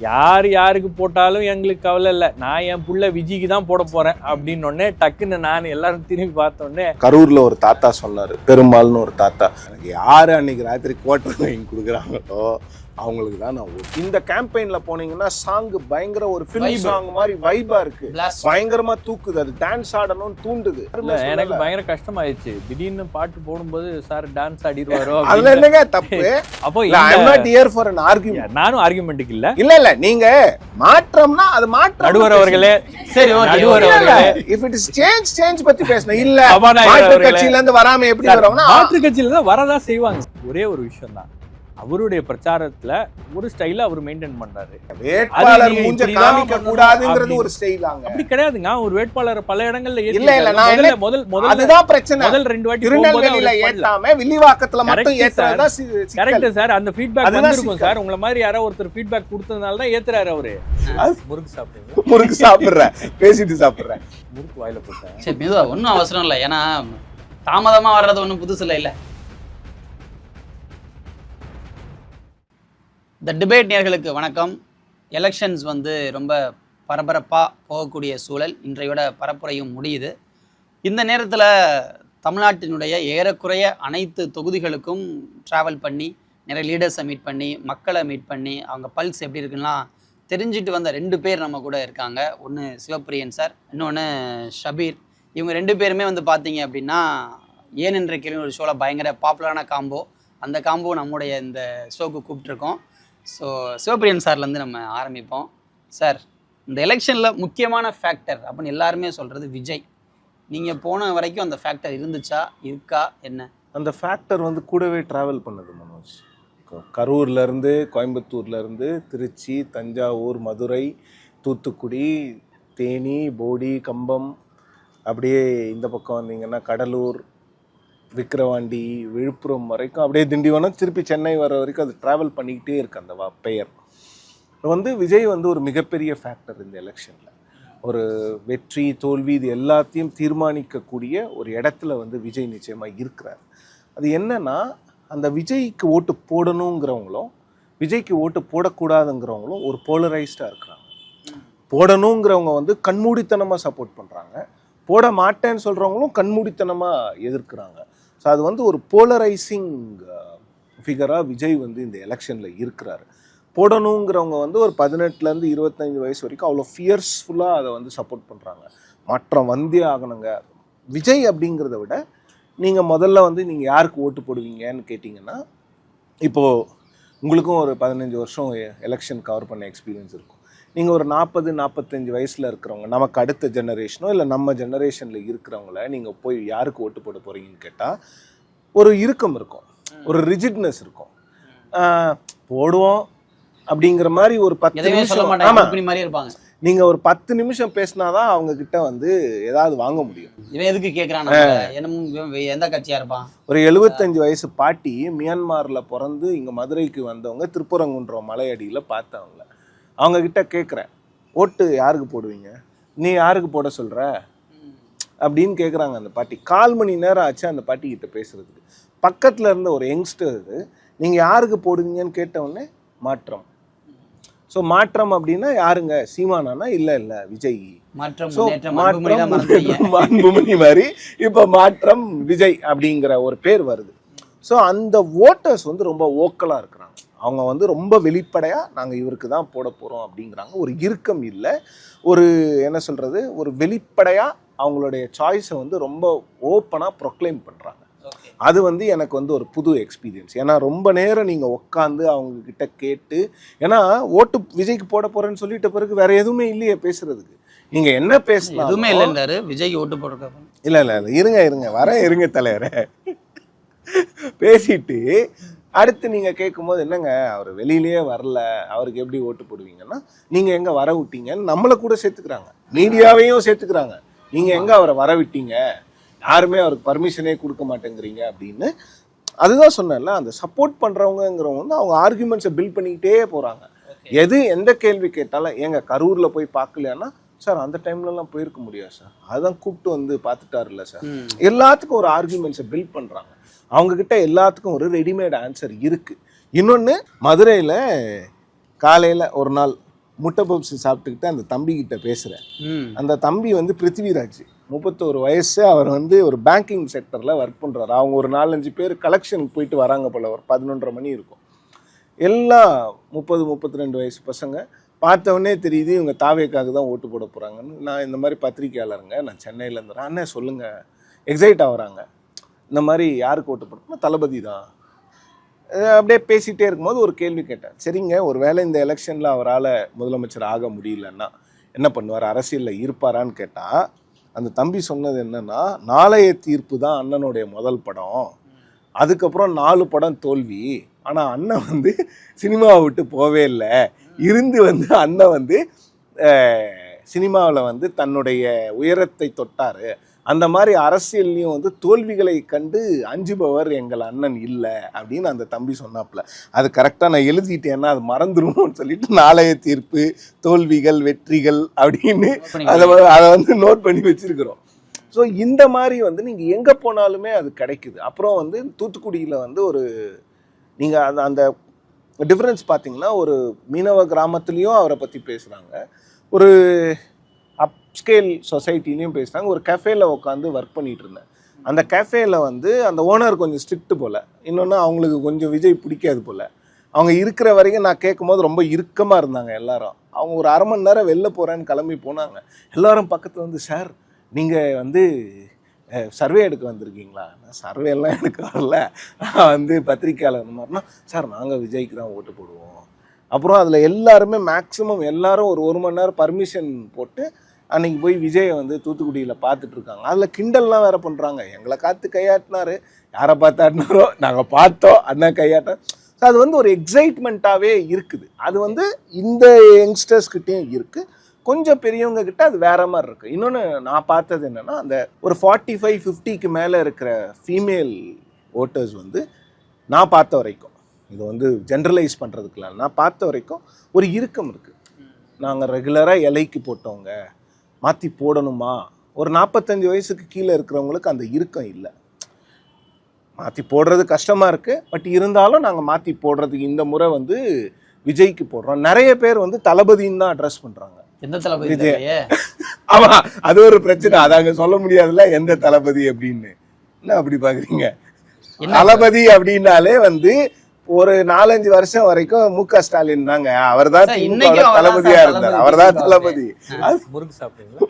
யார் யாருக்கு போட்டாலும் எங்களுக்கு கவலை இல்லை, நான் என் புள்ள விஜய்க்கு தான் போட போறேன் அப்படின்னு ஒன்னே டக்குன்னு நான் எல்லாரும் திரும்பி பார்த்தோன்னே. கரூர்ல ஒரு தாத்தா சொன்னாரு, பெருமாள்னு ஒரு தாத்தா, எனக்கு யாரு அன்னைக்கு ராத்திரி குவார்டர் வாங்கி கொடுக்குறாங்களோ அவங்களுக்கு தான் நான் ஓட்டு. இந்த கேம்பெயின்ல போனீங்கன்னா சாங் பயங்கர ஒரு ஃபிலிம் சாங் மாதிரி வைபா இருக்கு, பயங்கரமா தூக்குது, அது டான்ஸ் ஆடணும்னு தூண்டுது. எனக்கு பயங்கர கஷ்டமாயிடுச்சு திடீர்னு பாட்டு போடும்போது சார் டான்ஸ் ஆடிடுவாரோ. அதுல என்னங்க தப்பு? அப்போ நானும் ஆர்குமெண்ட்டுக்கு இல்ல நீங்க மாற்றம்னா அது மாற்றம். நடுவர் அவர்களே, சரி நடுவர் அவர்களே, இஃப் இட் இஸ் சேஞ்ச் பத்தி பேசணும். இல்ல மாற்று கட்சியில இருந்து வராம எப்படி வருவாங்கன்னா மாற்று கட்சியில தான் வரதான் செய்வாங்க. ஒரே ஒரு விஷயம் தான், அவருடைய பிரச்சாரத்துல ஒரு ஸ்டைல அவர் மெயின்டைன் பண்றாரு. வேட்பாளர் மூஞ்ச காமிக்க கூடாதுங்கிறது ஒரு ஸ்டைலாங்க. அப்படி கிடையாதுங்க. ஒரு வேட்பாளர் பல இடங்கள்ல முதல் அதுதான் பிரச்சனை. முதல் 2 வாட்டி திருநெல்வேலியில ஏத்தாம வில்லிவாக்கத்துல மட்டும் ஏத்துறதா கரெக்ட் சார். அந்த ஃபீட்பேக் வந்திருக்கும் சார். உங்கள மாதிரி யாரோ ஒருத்தர் ஃபீட்பேக் கொடுத்ததனால தான் ஏத்துறாரு அவரு. முறுக்கு சாப்பிடுங்க, முறுக்கு சாப்பிடுறேன், பேசிட்டு சாப்பிடுறேன், முறுக்கு வாயில போட்டேன். சரி மெதுவா, ஒன்றும் அவசரம் இல்லை. ஏன்னா தாமதமா வர்றது ஒன்றும் புதுசு இல்லை. த டிபேட் நேயர்களுக்கு வணக்கம். எலெக்ஷன்ஸ் ரொம்ப பரபரப்பாக போகக்கூடிய சூழல், இன்றையோட பரப்புரையும் முடியுது. இந்த நேரத்தில் தமிழ்நாட்டினுடைய ஏறக்குறைய அனைத்து தொகுதிகளுக்கும் ட்ராவல் பண்ணி நிறைய லீடர்ஸை மீட் பண்ணி மக்களை மீட் பண்ணி அவங்க பல்ஸ் எப்படி இருக்குன்னா தெரிஞ்சுட்டு வந்த 2 பேர் நம்ம கூட இருக்காங்க. ஒன்று சிவப்பிரியன் சார், இன்னொன்று ஷபீர். இவங்க 2 பேருமே பார்த்தீங்க அப்படின்னா ஏன் என்ற கேள்வி ஒரு ஷோவில் பயங்கர பாப்புலரான காம்போ. அந்த காம்போ நம்முடைய இந்த ஷோக்கு கூப்பிட்ருக்கோம். ஸோ சிவப்பிரியன் சார்லேருந்து நம்ம ஆரம்பிப்போம். சார், இந்த எலெக்ஷனில் முக்கியமான ஃபேக்டர் அப்படின்னு எல்லாருமே சொல்கிறது விஜய். நீங்கள் போன வரைக்கும் அந்த ஃபேக்டர் இருந்துச்சா, இருக்கா, என்ன? அந்த ஃபேக்டர் கூடவே ட்ராவல் பண்ணுது மனோஜ். கரூர்லேருந்து, கோயம்புத்தூர்லேருந்து, திருச்சி, தஞ்சாவூர், மதுரை, தூத்துக்குடி, தேனி, போடி, கம்பம், அப்படியே இந்த பக்கம் வந்தீங்கன்னா கடலூர், விக்கிரவாண்டி, விழுப்புரம் வரைக்கும், அப்படியே திண்டிவனம், திருப்பி சென்னை வர வரைக்கும் அது ட்ராவல் பண்ணிக்கிட்டே இருக்கு அந்த பெயர். விஜய் ஒரு மிகப்பெரிய ஃபேக்டர் இந்த எலெக்ஷனில். ஒரு வெற்றி தோல்வி இது எல்லாத்தையும் தீர்மானிக்கக்கூடிய ஒரு இடத்துல விஜய் நிச்சயமாக இருக்கிறார். அது என்னன்னா, அந்த விஜய்க்கு ஓட்டு போடணுங்கிறவங்களும் விஜய்க்கு ஓட்டு போடக்கூடாதுங்கிறவங்களும் ஒரு போலரைஸ்டாக இருக்கிறாங்க. போடணுங்கிறவங்க கண்மூடித்தனமாக சப்போர்ட் பண்ணுறாங்க, போட மாட்டேன்னு சொல்கிறவங்களும் கண்மூடித்தனமாக எதிர்க்கிறாங்க. ஸோ அது ஒரு போலரைசிங் ஃபிகராக விஜய் இந்த எலெக்ஷனில் இருக்கிறாரு. போடணுங்கிறவங்க ஒரு 18லேருந்து 25 வயசு வரைக்கும் அவ்வளோ ஃபியர்ஸ்ஃபுல்லாக அதை சப்போர்ட் பண்ணுறாங்க. மாற்றம் வந்தே ஆகணுங்க. விஜய் அப்படிங்கிறத விட நீங்கள் முதல்ல நீங்கள் யாருக்கு ஓட்டு போடுவீங்கன்னு கேட்டிங்கன்னா, இப்போது உங்களுக்கும் ஒரு 15 வருஷம் எலெக்ஷன் கவர் பண்ண எக்ஸ்பீரியன்ஸ் இருக்கும். நீங்கள் ஒரு 40-45 வயசில் இருக்கிறவங்க, நமக்கு அடுத்த ஜெனரேஷனோ இல்லை நம்ம ஜெனரேஷனில் இருக்கிறவங்கள நீங்கள் போய் யாருக்கு ஓட்டு போட போகிறீங்கன்னு கேட்டால் ஒரு இறுக்கம் இருக்கும், ஒரு ரிஜிட்னஸ் இருக்கும். போடுவோம் அப்படிங்கிற மாதிரி ஒரு 10 நிமிஷம் நீங்கள் ஒரு 10 நிமிஷம் பேசினாதான் அவங்க கிட்ட ஏதாவது வாங்க முடியும். இவன் எதுக்கு கேட்குறான், எந்த கட்சியாக இருப்பான்? ஒரு 75 வயசு பாட்டி மியான்மரில் பிறந்து இங்கே மதுரைக்கு வந்தவங்க, திருப்பரங்குன்றம் மலையடியில் பார்த்தவங்கள அவங்க கிட்ட கேட்குறேன், ஓட்டு யாருக்கு போடுவீங்க, நீ யாருக்கு போட சொல்கிற அப்படின்னு கேட்குறாங்க அந்த பாட்டி. 1/4 மணி நேரம் ஆச்சு அந்த பாட்டி கிட்ட பேசுறதுக்கு. பக்கத்தில் இருந்த ஒரு யங்ஸ்டர், நீங்கள் யாருக்கு போடுவீங்கன்னு கேட்டவுடனே மாற்றம். ஸோ மாற்றம் அப்படின்னா யாருங்க, சீமானானா? இல்லை விஜய். மாண்புமணி மாதிரி இப்போ மாற்றம் விஜய் அப்படிங்கிற ஒரு பேர் வருது. ஸோ அந்த ஓட்டர்ஸ் ரொம்ப ஓக்கலாக இருக்கிறாங்க. அவங்க ரொம்ப வெளிப்படையாக நாங்கள் இவருக்கு தான் போட போகிறோம் அப்படிங்கிறாங்க. ஒரு இறுக்கம் இல்லை, ஒரு என்ன சொல்கிறது, ஒரு வெளிப்படையாக அவங்களுடைய சாய்ஸை ரொம்ப ஓப்பனாக ப்ரொக்ளைம் பண்ணுறாங்க. அது எனக்கு ஒரு புது எக்ஸ்பீரியன்ஸ். ஏன்னா ரொம்ப நேரம் நீங்கள் உட்காந்து அவங்கக்கிட்ட கேட்டு, ஏன்னா ஓட்டு விஜய்க்கு போட போகிறேன்னு சொல்லிட்ட பிறகு வேறு எதுவுமே இல்லையே பேசுகிறதுக்கு. நீங்கள் என்ன பேசலாம், எதுவுமே இல்லைன்றாரு விஜய்க்கு ஓட்டு போடுற. இல்லை இருங்க தலைவரே பேசிட்டு அடுத்து நீங்கள் கேட்கும்போது, என்னங்க அவர் வெளியிலேயே வரல, அவருக்கு எப்படி ஓட்டு போடுவீங்கன்னா, நீங்கள் எங்கே வர விட்டீங்கன்னு நம்மளை கூட சேர்த்துக்கிறாங்க, மீடியாவையும் சேர்த்துக்கிறாங்க. நீங்கள் எங்கே அவரை வர விட்டீங்க, யாருமே அவருக்கு பர்மிஷனே கொடுக்க மாட்டேங்கிறீங்க அப்படின்னு. அதுதான் சொன்னேன்ல, அந்த சப்போர்ட் பண்ணுறவங்கிறவங்க அவங்க ஆர்குமெண்ட்ஸை பில்ட் பண்ணிக்கிட்டே போகிறாங்க. எந்த கேள்வி கேட்டாலும், ஏங்க கரூரில் போய் பார்க்கலையானா, சார் அந்த டைம்லலாம் போயிருக்க முடியாது சார், அதான் கூப்பிட்டு பார்த்துட்டாருல்ல சார். எல்லாத்துக்கும் ஒரு ஆர்குமெண்ட்ஸை பில்ட் பண்ணுறாங்க. அவங்கக்கிட்ட எல்லாத்துக்கும் ஒரு ரெடிமேட் ஆன்சர் இருக்குது. இன்னொன்று, மதுரையில் காலையில் ஒரு நாள் முட்டை பப்ஸ் சாப்பிட்டுக்கிட்டு அந்த தம்பிக்கிட்ட பேசுகிறேன். அந்த தம்பி வந்து பிருத்திவிராஜ், 31 வயசு. அவர் வந்து ஒரு பேங்கிங் செக்டரில் ஒர்க் பண்ணுறாரு. அவங்க ஒரு 4-5 பேர் கலெக்ஷனுக்கு போயிட்டு வராங்க போல். ஒரு 11:30 மணி இருக்கும். எல்லாம் 30-32 வயசு பசங்க. பார்த்தவொடனே தெரியுது இவங்க தாவேக்காக தான் ஓட்டு போட போகிறாங்கன்னு. நான் இந்த மாதிரி பத்திரிக்கையாளருங்க, நான் சென்னையில் இருந்துறேன். அண்ணே சொல்லுங்கள். எக்ஸைட் ஆகுறாங்க. இந்த மாதிரி யாருக்கு ஓட்டு போடணும்? தளபதி தான். அப்படியே பேசிகிட்டே இருக்கும்போது ஒரு கேள்வி கேட்டேன். சரிங்க, ஒரு வேளை இந்த எலெக்ஷனில் அவரால் முதலமைச்சர் ஆக முடியலன்னா என்ன பண்ணுவார்? அரசியலில் இருப்பாரான்னு கேட்டால் அந்த தம்பி சொன்னது என்னன்னா, நாளைய தீர்ப்பு தான் அண்ணனுடைய முதல் படம். அதுக்கப்புறம் 4 படம் தோல்வி. ஆனால் அண்ணன் வந்து சினிமாவை விட்டு போவே இல்லை. இருந்து வந்து அண்ணன் வந்து சினிமாவில் வந்து தன்னுடைய உயரத்தை தொட்டார். அந்த மாதிரி அரசியல்லையும் வந்து தோல்விகளை கண்டு அஞ்சுபவர் எங்கள் அண்ணன் இல்லை அப்படின்னு அந்த தம்பி சொன்னாப்புல. அது கரெக்டாக நான் எழுதிட்டேன்னா அது மறந்துடும்னு சொல்லிட்டு நாளைய தீர்ப்பு, தோல்விகள், வெற்றிகள் அப்படின்னு அதை வந்து நோட் பண்ணி வச்சிருக்கிறோம். ஸோ இந்த மாதிரி வந்து நீங்கள் எங்கே போனாலுமே அது கிடைக்குது. அப்புறம் வந்து தூத்துக்குடியில் வந்து ஒரு நீங்கள் அந்த டிஃப்ரென்ஸ் பார்த்தீங்கன்னா, ஒரு மீனவ கிராமத்துலேயும் அவரை பற்றி பேசுகிறாங்க, ஒரு அப்ஸ்கேல் சொசைட்டிலையும் பேசுகிறாங்க. ஒரு கஃபேல உட்காந்து ஒர்க் பண்ணிகிட்டு இருந்தேன். அந்த கஃபேல வந்து அந்த ஓனர் கொஞ்சம் ஸ்ட்ரிக்ட் போல். இன்னொன்று அவங்களுக்கு கொஞ்சம் விஜய் பிடிக்காது போல். அவங்க இருக்கிற வரைக்கும் நான் கேட்கும்போது ரொம்ப இறுக்கமாக இருந்தாங்க எல்லாரும். அவங்க ஒரு 1/2 மணி நேரம் வெளில போகிறேன்னு கிளம்பி போனாங்க. எல்லாரும் பக்கத்தில் வந்து, சார் நீங்கள் வந்து சர்வே எடுக்க வந்திருக்கீங்களா? நான் சர்வேலாம் எடுக்க வரல, நான் வந்து பத்திரிக்கையாளர் மாதிரினா. சார் நாங்கள் விஜய்க்கு தான் ஓட்டு போடுவோம். அப்புறம் அதில் எல்லாருமே மேக்ஸிமம் எல்லாரும் ஒரு மணி நேரம் பர்மிஷன் போட்டு அன்றைக்கி போய் விஜயை வந்து தூத்துக்குடியில் பார்த்துட்ருக்காங்க. அதில் கிண்டல்லாம் வேறு பண்ணுறாங்க. எங்களை காத்து கையாட்டினாரு, யாரை பார்த்தாட்டினாரோ நாங்கள் பார்த்தோம், அண்ணன் கையாட்டோம். ஸோ அது வந்து ஒரு எக்ஸைட்மெண்ட்டாகவே இருக்குது. அது வந்து இந்த யங்ஸ்டர்ஸ்கிட்டையும் இருக்குது. கொஞ்சம் பெரியவங்க கிட்ட அது வேற மாதிரி இருக்குது. இன்னொன்று நான் பார்த்தது என்னென்னா, அந்த ஒரு 45-50க்கு மேலே இருக்கிற ஃபீமேல் ஓட்டர்ஸ் வந்து நான் பார்த்த வரைக்கும், இது வந்து ஜென்ரலைஸ் பண்ணுறதுக்குல நான் பார்த்த வரைக்கும் ஒரு இறுக்கம் இருக்குது. நாங்கள் ரெகுலராக இலைக்கு போட்டவங்க, மாற்றி போடணுமா? ஒரு 45 வயசுக்கு கீழே இருக்கிறவங்களுக்கு அந்த இறுக்கம் இல்லை. மாற்றி போடுறது கஷ்டமாக இருக்குது, பட் இருந்தாலும் நாங்கள் மாற்றி போடுறதுக்கு இந்த முறை வந்து விஜய்க்கு போடுறோம். நிறைய பேர் வந்து தளபதின்னு தான் அட்ரஸ் பண்ணுறாங்க. எந்த தளபதி? விஜய். ஆமா, அது ஒரு பிரச்சனை. அதாங்க சொல்ல முடியாதுல்ல எந்த தளபதி அப்படின்னு. என்ன அப்படி பாக்குறீங்க? தளபதி அப்படின்னாலே வந்து ஒரு 4-5 வருஷம் வரைக்கும் மு.க. ஸ்டாலின் தாங்க. அவர் தான் தளபதியா இருந்தார். அவர் தான் தளபதி.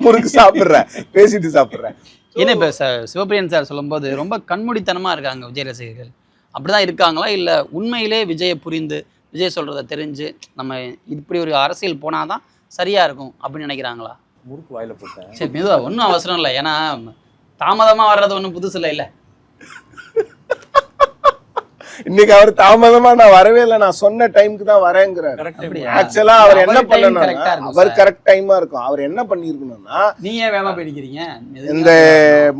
முறுக்கு சாப்பிடுறேன், பேசிட்டு சாப்பிடுறேன். ஏன்னா இப்ப சிவபிரியன் சார் சொல்லும் போது ரொம்ப கண்மூடித்தனமா இருக்காங்க விஜய் ரசிகர்கள். அப்படிதான் இருக்காங்களா, இல்ல உண்மையிலே விஜயை புரிந்து விஜய் சொல்றதை தெரிஞ்சு நம்ம இப்படி ஒரு அரசியல் போனாதான் சரியா இருக்கும் அப்படின்னு நினைக்கிறாங்களா? முறுக்கு வாயில போட்டேன். சரி, மெதுவா, ஒன்றும் அவசரம் இல்லை. ஏன்னா தாமதமா வர்றது ஒன்றும் புதுசு இல்லை. இன்னைக்கு அவர் தாமதமா நான் வரவே இல்லை, நான் சொன்ன டைமுக்கு தான் வரேங்கிறார். ஆக்சுவலா அவர் என்ன பண்ணணும்னா, அவர் கரெக்ட் டைமா இருக்கும். அவர் என்ன பண்ணிருக்கணும்னா, நீங்க வேமா போயிடுக்கிறீங்க. இந்த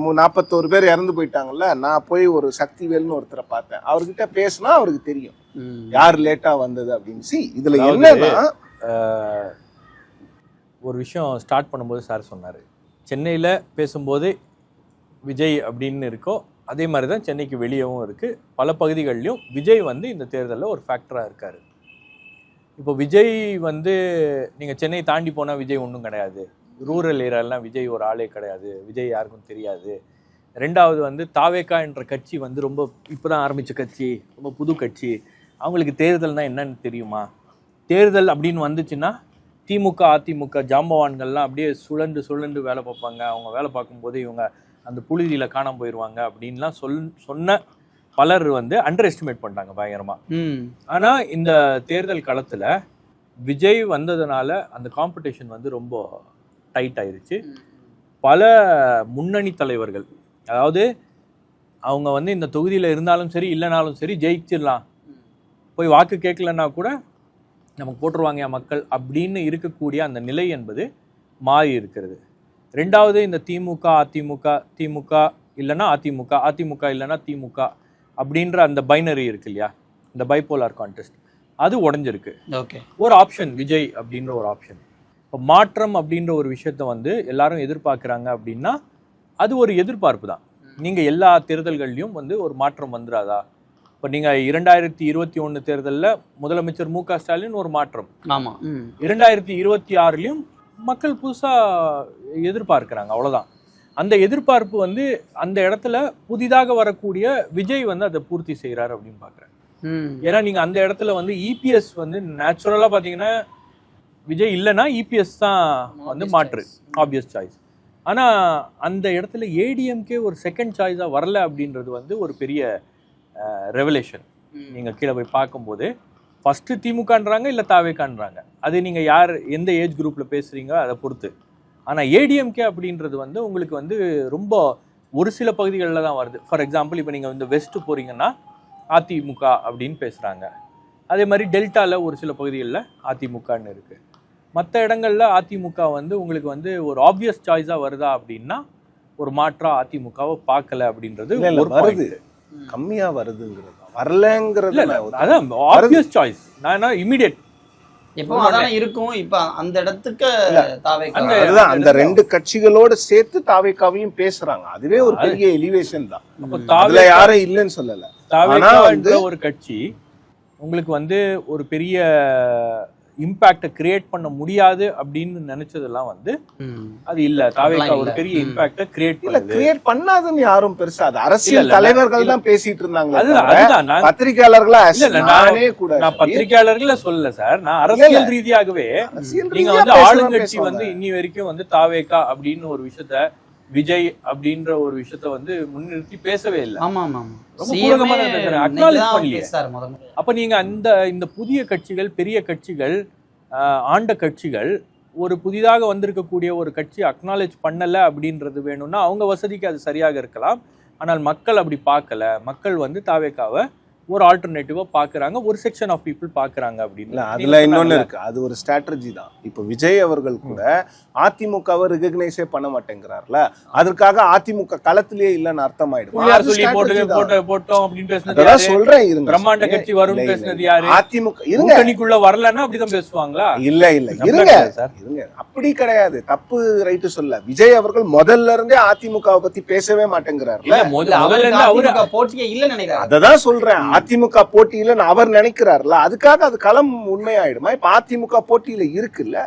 41 பேர் இறந்து போயிட்டாங்கல்ல, நான் போய் ஒரு சக்திவேல்னு ஒருத்தரை பார்த்தேன். அவர்கிட்ட பேசினா அவருக்கு தெரியும் யார் லேட்டா வந்தது அப்படின்னு. இதுல என்னன்னா, ஒரு விஷயம் ஸ்டார்ட் பண்ணும்போது சார் சொன்னார், சென்னையில் பேசும்போது விஜய் அப்படின்னு இருக்கோ அதே மாதிரி தான் சென்னைக்கு வெளியவும் இருக்குது. பல பகுதிகளிலும் விஜய் வந்து இந்த தேர்தலில் ஒரு ஃபேக்டராக இருக்கார். இப்போ விஜய் வந்து நீங்கள் சென்னை தாண்டி போனால் விஜய் ஒன்றும் கிடையாது. ரூரல் ஏரியாலாம் விஜய் ஒரு ஆளே கிடையாது. விஜய் யாருக்கும் தெரியாது. ரெண்டாவது வந்து தாவேக்கா என்ற கட்சி வந்து ரொம்ப இப்போ தான் ஆரம்பித்த கட்சி, ரொம்ப புது கட்சி. அவங்களுக்கு தேர்தல்னால் என்னன்னு தெரியுமா? தேர்தல் அப்படின்னு வந்துச்சுன்னா திமுக அதிமுக ஜாம்பவான்கள்லாம் அப்படியே சுழண்டு வேலை பார்ப்பாங்க. அவங்க வேலை பார்க்கும்போது இவங்க அந்த புழுதியில் காணாமல் போயிடுவாங்க அப்படின்லாம் சொன்ன பலர் வந்து அண்டர் எஸ்டிமேட் பண்ணிட்டாங்க பயங்கரமாக. ஆனால் இந்த தேர்தல் களத்தில் விஜய் வந்ததுனால அந்த காம்படிஷன் வந்து ரொம்ப டைட் ஆயிருச்சு. பல முன்னணி தலைவர்கள், அதாவது அவங்க வந்து இந்த தொகுதியில் இருந்தாலும் சரி இல்லைனாலும் சரி ஜெயிச்சிடலாம், போய் வாக்கு கேட்கலன்னா கூட நமக்கு போட்டுருவாங்க மக்கள் அப்படின்னு இருக்கக்கூடிய அந்த நிலை என்பது மாறி இருக்கிறது. ரெண்டாவது, இந்த திமுக இல்லைன்னா அதிமுக இல்லைன்னா திமுக அப்படின்ற அந்த பைனரி இருக்கு இல்லையா, இந்த பைபோலார் கான்டெஸ்ட், அது உடஞ்சிருக்கு. ஓகே, ஒரு ஆப்ஷன் விஜய் அப்படின்ற ஒரு ஆப்ஷன். இப்போ மாற்றம் அப்படின்ற ஒரு விஷயத்த வந்து எல்லாரும் எதிர்பார்க்குறாங்க அப்படின்னா அது ஒரு எதிர்பார்ப்பு தான். நீங்கள் எல்லா தேர்தல்கள்லையும் வந்து ஒரு மாற்றம் வந்துடாதா? இப்போ இப்போ நீங்கள் 2021 தேர்தலில் முதலமைச்சர் மு.க. ஸ்டாலின் ஒரு மாற்றம், ஆமாம். 2026லையும் மக்கள் புதுசாக எதிர்பார்க்குறாங்க, அவ்வளோதான். அந்த எதிர்பார்ப்பு வந்து அந்த இடத்துல புதிதாக வரக்கூடிய விஜய் வந்து அதை பூர்த்தி செய்கிறார் அப்படின்னு பார்க்குறேன். ஏன்னா நீங்கள் அந்த இடத்துல வந்து இபிஎஸ் வந்து நேச்சுரலாக பார்த்தீங்கன்னா விஜய் இல்லைன்னா இபிஎஸ் தான் வந்து மாற்று, ஆப்வியஸ் சாய்ஸ். ஆனால் அந்த இடத்துல ஏடிஎம்கே ஒரு செகண்ட் சாய்ஸாக வரல அப்படின்றது வந்து ஒரு பெரிய ரெவலேஷன். நீங்கள் கீழே போய் பார்க்கும்போது ஃபஸ்ட்டு திமுகன்றாங்க இல்லை தாவேக்கான்றாங்க, அது நீங்கள் யார் எந்த ஏஜ் குரூப்பில் பேசுகிறீங்க அதை பொறுத்து. ஆனால் ஏடிஎம்கே அப்படின்றது வந்து உங்களுக்கு வந்து ரொம்ப ஒரு சில பகுதிகளில் தான் வருது. ஃபார் எக்ஸாம்பிள் இப்போ நீங்கள் வந்து வெஸ்ட்டு போகிறீங்கன்னா அதிமுக அப்படின்னு பேசுகிறாங்க. அதே மாதிரி டெல்டாவில் ஒரு சில பகுதிகளில் அதிமுகன்னு இருக்குது. மற்ற இடங்களில் அதிமுக வந்து உங்களுக்கு வந்து ஒரு ஆப்வியஸ் சாய்ஸாக வருதா அப்படின்னா ஒரு மாற்றா அதிமுகவை பார்க்கல அப்படின்றது ஒரு வருது, கம்மியா வருதுங்கிறது வரலங்கிறது. அதான் ஆப்வியஸ் சாய்ஸ். நான் இமிடியேட் எப்போ அதான இருக்கும். இப்ப அந்த இடத்துக்கு அதுதான் அந்த ரெண்டு கட்சிகளோட சேர்த்து தாவேக்காவையும் பேசுறாங்க. அதுவே ஒரு பெரிய எலிவேஷன் தான். அதுல யாரும் இல்லைன்னு சொல்லல. தாவேக்கா ஒரு கட்சி உங்களுக்கு வந்து ஒரு பெரிய இம்பாக்ட கிரியேட் பண்ண முடியாது அப்படின்னு நினைச்சதெல்லாம் வந்து அது இல்ல. தாவேக்கா ஒரு பெரிய இம்பாக்ட கிரியேட் பண்ணாதுன்னு யாரும் பெருசா, அது அரசியல் தலைவர்கள் தான் பேசிட்டு இருந்தாங்க. அதுதான் பத்திரிகையாளர்களா நான் பத்திரிகையாளர்கள சொல்லல சார், நான் அரசியல் ரீதியாகவே நீங்க வந்து ஆளுங்கட்சி வந்து இன்னி வரைக்கும் வந்து தாவேக்கா அப்படின்னு ஒரு விஷயத்த, விஜய் அப்படின்ற ஒரு விஷயத்த வந்து முன்னிறுத்தி பேசவே இல்லை. அப்ப நீங்க இந்த புதிய கட்சிகள், பெரிய கட்சிகள், ஆண்ட கட்சிகள் ஒரு புதிதாக வந்திருக்கக்கூடிய ஒரு கட்சி அக்னாலேஜ் பண்ணல அப்படின்றது வேணும்னா அவங்க வசதிக்கு அது சரியாக இருக்கலாம். ஆனால் மக்கள் அப்படி பார்க்கல. மக்கள் வந்து தாவேக்காவை ஒரு ஆல்டர்னேட்டிவா பாக்குறாங்க, ஒரு செக்ஷன் ஆஃப் பீப்புள் பாக்குறாங்க அப்படின்னு. அதுல இன்னொன்னு இருக்கு, அது ஒரு ஸ்ட்ராட்டஜி தான். இப்ப விஜய் அவர்கள் கூட அதிமுகவை ரெகக்னைஸே பண்ண மாட்டேங்கிறார்ல, அதற்காக அதிமுக களத்திலேயே இல்லன்னு அர்த்தமாயிடும். சொல்றேன் இருங்க, பிரம்மாண்ட கட்சி வரும் பேசுனது யாரு? அதிமுக இருங்க வரலன்னா அப்படிதான் பேசுவாங்களா? இல்ல இருங்க, அப்படி கிடையாது. தப்பு ரைட்டு சொல்ல. விஜய் அவர்கள் முதல்ல இருந்தே அதிமுகவை பத்தி பேசவே மாட்டேங்கிறார். போட்டியே இல்ல நினைக்கிறேன். அததான் சொல்றேன், அதிமுக போட்டியில அவர் நினைக்கிறார்ல, அதுக்காக அது களம் உண்மையாயிடுமா? இப்ப அதிமுக போட்டியில இருக்குல்ல,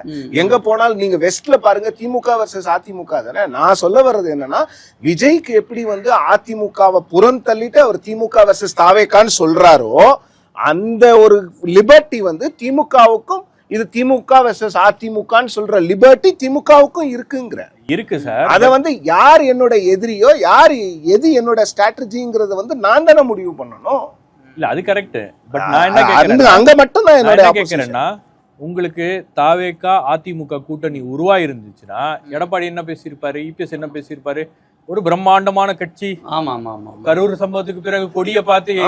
எங்க போனாலும் நீங்க வெஸ்ட்ல பாருங்க, திமுக வர்சஸ் அதிமுக தானே. நான் சொல்ல வர்றது என்னன்னா, விஜய்க்கு எப்படி வந்து அதிமுகவை புறம் தள்ளிட்டு அவர் திமுக வர்சஸ் தாவேக்கான்னு சொல்றாரோ, அந்த ஒரு லிபர்ட்டி வந்து திமுகவுக்கும், இது திமுக வர்சஸ் அதிமுகன்னு சொல்ற லிபர்ட்டி திமுகவுக்கும் இருக்கு சார். அத வந்து யார் என்னோட எதிரியோ, யார் எது என்னோட ஸ்ட்ராட்டஜிங்கிறத வந்து நான் தானே முடிவு பண்ணணும். இல்ல அது கரெக்ட். பட் நான் என்ன கேக்குறேன், அங்க மட்டும் நான் என்னோட கேக்குறேன்னா, உங்களுக்கு தாவேக்கா அதிமுக கூட்டணி உருவாயிருந்துச்சுன்னா எடப்பாடி என்ன பேசியிருப்பாரு, இபிஎஸ் என்ன பேசியிருப்பாரு? ஒரு பிரம்மாண்டமான கட்சி. கரூர் சம்பவத்துக்கு பிறகு கொடிய பார்த்து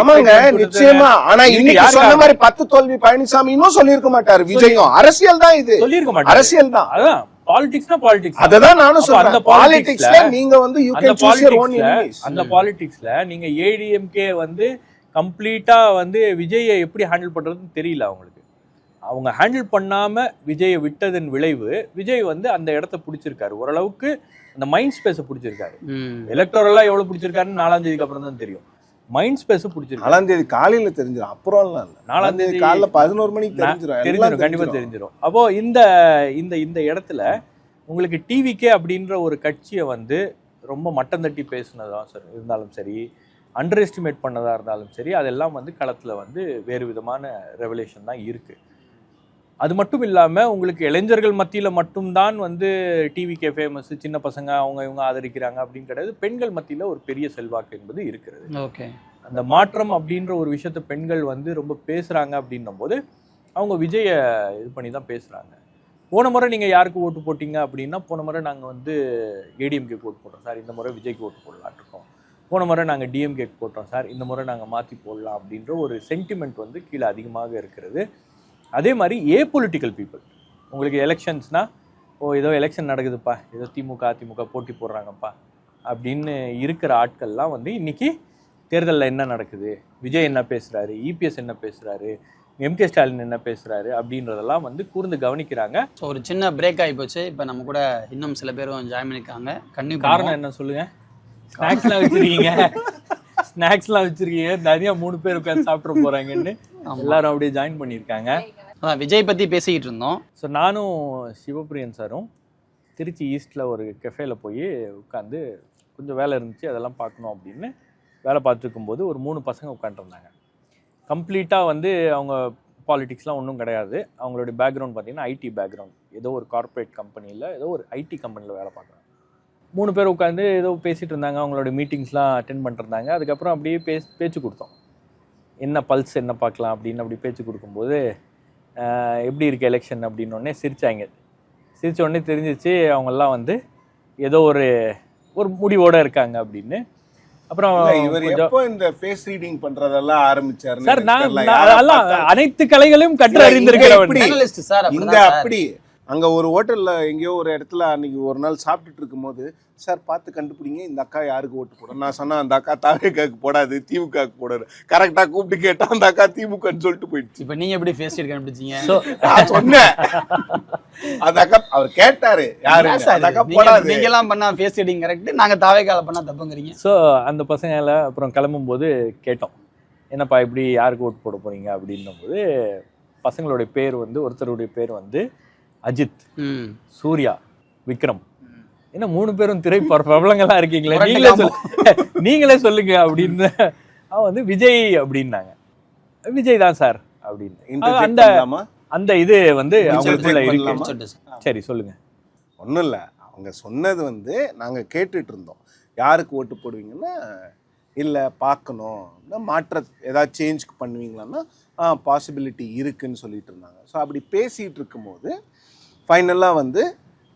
நிச்சயமா. ஆனா இன்னைக்கு சொன்ன மாதிரி 10 தோல்வி பழனிசாமி இன்னும் சொல்லியிருக்க மாட்டாரு. விஜயும் அரசியல் தான், இது சொல்லியிருக்க மாட்டாரு. அரசியல் தான். அதான் பாலிடிக்ஸ்னா பாலிடிக்ஸ். அததான் நானும் சொல்றேன். அந்த பாலிடிக்ஸ்ல நீங்க வந்து you can choose your own enemies. அந்த பாலிடிக்ஸ்ல நீங்க ஏடிஎம்கே வந்து கம்ப்ளீட்டா வந்து விஜயை எப்படி ஹேண்டில் பண்றதுன்னு தெரியல அவங்களுக்கு. அவங்க ஹேண்டில் பண்ணாம விஜயை விட்டதன் விளைவு, விஜய் வந்து அந்த இடத்த பிடிச்சிருக்காரு. ஓரளவுக்கு அந்த மைண்ட் ஸ்பேஸை பிடிச்சிருக்காரு. எலக்டோரலா எவ்வளவு பிடிச்சிருக்காருன்னு 4ஆம் தேதிக்கு அப்புறம் தான் தெரியும். மைண்ட் ஸ்பேஸ் பிடிச்சிருக்கு. 4ஆம் தேதி காலையில தெரிஞ்சிடும், அப்புறம் இல்ல. 4ஆம் தேதி காலைல 11 மணிக்கு தெரிஞ்சிடும், கண்டிப்பா தெரிஞ்சிடும். அப்போ இந்த இந்த இந்த இடத்துல உங்களுக்கு டிவிகே அப்படின்ற ஒரு கட்சியை வந்து ரொம்ப மட்டம் தட்டி பேசுனதா சார் இருந்தாலும் சரி, அண்டர் எஸ்டிமேட் பண்ணதா இருந்தாலும் சரி, அதெல்லாம் வந்து களத்துல வந்து வேறு விதமான ரெவலேஷன் தான் இருக்கு. அது மட்டும் இல்லாமல் உங்களுக்கு இளைஞர்கள் மத்தியில் மட்டும்தான் வந்து டிவிகே ஃபேமஸ், சின்ன பசங்க அவங்க இவங்க ஆதரிக்கிறாங்க அப்படின்னு கிடையாது. பெண்கள் மத்தியில் ஒரு பெரிய செல்வாக்கு என்பது இருக்கிறது. ஓகே, அந்த மாற்றம் அப்படின்ற ஒரு விஷயத்த பெண்கள் வந்து ரொம்ப பேசுகிறாங்க அப்படின்னும் போது அவங்க விஜயை இது பண்ணி தான் பேசுகிறாங்க. போன முறை நீங்கள் யாருக்கு ஓட்டு போட்டிங்க அப்படின்னா, போன முறை நாங்கள் வந்து ஏடிஎம்கேக்கு ஓட்டு போட்டோம் சார், இந்த முறை விஜய்க்கு ஓட்டு போடலான் இருக்கோம். போன முறை நாங்கள் டிஎம்கேக்கு போட்டோம் சார், இந்த முறை நாங்கள் மாற்றி போடலாம் அப்படின்ற ஒரு சென்டிமெண்ட் வந்து கீழே அதிகமாக இருக்கிறது. அதே மாதிரி பொலிட்டிக்கல் பீப்புள், உங்களுக்கு எலெக்ஷன்ஸ்னால் ஏதோ எலெக்ஷன் நடக்குதுப்பா, ஏதோ திமுக அதிமுக போட்டி போடுறாங்கப்பா அப்படின்னு இருக்கிற ஆட்கள்லாம் வந்து இன்னைக்கு தேர்தலில் என்ன நடக்குது, விஜய் என்ன பேசுகிறாரு, இபிஎஸ் என்ன பேசுகிறாரு, எம்கே ஸ்டாலின் என்ன பேசுகிறாரு அப்படின்றதெல்லாம் வந்து கூர்ந்து கவனிக்கிறாங்க. ஸோ ஒரு சின்ன பிரேக் ஆகி போச்சு. இப்போ நம்ம கூட இன்னும் சில பேரும் ஜாயின் பண்ணியிருக்காங்க. காரணம் என்ன சொல்லுங்கள்? ஸ்நாக்ஸ்லாம் வச்சுருக்கீங்க, ஸ்நாக்ஸ்லாம் வச்சிருக்கீங்க, தனியா 3 பேர் உட்காந்து சாப்பிட போறாங்கன்னு எல்லாரும் அப்படியே ஜாயின் பண்ணியிருக்காங்க. விஜய் பத்தி பேசிக்கிட்டு இருந்தோம். ஸோ நானும் சிவபிரியன் சாரும் திருச்சி ஈஸ்டில் ஒரு கெஃபேல போய் உட்காந்து கொஞ்சம் வேலை இருந்துச்சு, அதெல்லாம் பார்க்கணும் அப்படின்னு வேலை பார்த்துருக்கும்போது ஒரு 3 பசங்க உட்காந்துருந்தாங்க. கம்ப்ளீட்டாக வந்து அவங்க பாலிடிக்ஸ்லாம் ஒன்றும் கிடையாது. அவங்களுடைய பேக்ரவுண்ட் பார்த்தீங்கன்னா ஐடி பேக்ரவுண்ட், ஏதோ ஒரு கார்ப்பரேட் கம்பெனியில், ஏதோ ஒரு ஐடி கம்பெனியில் வேலை பார்க்குறாங்க. 3 பேர் உட்காந்து ஏதோ பேசிகிட்டு இருந்தாங்க, அவங்களோட மீட்டிங்ஸ்லாம் அட்டென்ட் பண்ணிருந்தாங்க. அதுக்கப்புறம் அப்படியே பேச்சு கொடுத்தோம், என்ன பல்ஸ் என்ன பார்க்கலாம் அப்படின்னு. அப்படி பேச்சு கொடுக்கும்போது எப்படி இருக்குது எலெக்ஷன் அப்படின்னோடனே சிரித்தாங்க. சிரித்த உடனே தெரிஞ்சிச்சு அவங்கெல்லாம் வந்து ஏதோ ஒரு முடிவோடு இருக்காங்க அப்படின்னு. அப்புறம் இவர் எப்போ இந்த ஃபேஸ் ரீடிங் பண்றதெல்லாம் ஆரம்பிச்சாரு சார்? நான் அனைத்து கலைகளையும் கற்று அறிந்திருக்கிறேன் சார். இங்க அப்படி அங்க ஒரு ஹோட்டல்ல எங்கேயோ ஒரு இடத்துல அன்னைக்கு ஒரு நாள் சாப்பிட்டுட்டு இருக்கும்போது, சார் பார்த்து கண்டுபிடிங்க இந்த அக்கா யாருக்கு ஓட்டு போட. நான் சொன்னேன் அந்த அக்கா தாவேக்காக்கு போடாது, திமுகக்கு போடாது. கரெக்டா கூப்பிட்டு கேட்டா அந்த அக்கா திமுகன்னு சொல்லிட்டு போயிடுச்சு. இப்ப நீங்க எப்படி ஃபேஸ் ரீட் கண்டுபிடிச்சீங்க? நான் சொன்னேன் அந்த அக்கா, அவர் கேட்டாரு யாரு அந்த அக்கா போடாது. நீங்க எல்லாம் பண்ணா ஃபேஸ் ரீடிங் கரெக்ட், நாங்க தாவேக்கால பண்ணா தப்புங்கறீங்க. ஸோ அந்த பசங்களை அப்புறம் கிளம்பும்போது கேட்டோம், என்னப்பா இப்படி யாருக்கு ஓட்டு போட போறீங்க அப்படின்னும் போது பசங்களுடைய பேர் வந்து, ஒருத்தருடைய பேர் வந்து அஜித், சூர்யா, விக்ரம். என்ன 3 பேரும் திரை பிரபலங்களா இருக்கீங்களே, நீங்களே சொல்லுங்க அப்படின்னு. அவன் வந்து விஜய் அப்படின்னாங்க. விஜய் தான் சார் அப்படின்னு அந்த இது வந்து அவங்களுக்குள்ள இருக்கு. சரி சொல்லுங்க. ஒன்றும் இல்லை, அவங்க சொன்னது வந்து நாங்கள் கேட்டுட்டு இருந்தோம், யாருக்கு ஓட்டு போடுவீங்கன்னா, இல்லை பார்க்கணும், மாற்ற ஏதாவது சேஞ்சுக்கு பண்ணுவீங்களான்னா பாசிபிலிட்டி இருக்குன்னு சொல்லிட்டு இருந்தாங்க. ஸோ அப்படி பேசிகிட்டு இருக்கும்போது ஃபைனலாக வந்து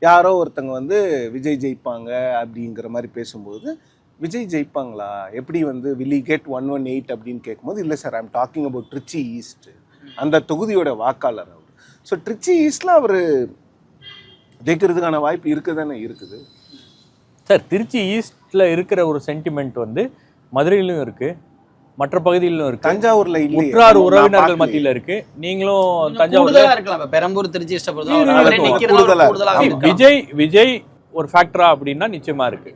யாரோ ஒருத்தங்க வந்து விஜய் ஜெயிப்பாங்க அப்படிங்கிற மாதிரி பேசும்போது, விஜய் ஜெயிப்பாங்களா எப்படி வந்து வில் கெட் 118 அப்படின்னு கேட்கும்போது, இல்லை sir I'm talking about Trichy East, அந்த தொகுதியோட வாக்காளர் அவர். ஸோ ட்ரிச்சி ஈஸ்டில் அவர் ஜெயிக்கிறதுக்கான வாய்ப்பு இருக்குதானே இருக்குது சார். திருச்சி ஈஸ்டில் இருக்கிற ஒரு சென்டிமெண்ட் வந்து மதுரையிலும் இருக்கு, மற்ற பகுதியிலும் இருக்கு, தஞ்சாவூர்ல உற்றார் உறவினர்கள் மத்தியில இருக்கு. நீங்களும் தஞ்சாவூர்ல இருக்கலாம், பெரம்பூர் திருச்சி விஜய் ஒரு ஃபேக்டரா அப்படின்னா நிச்சயமா இருக்கு.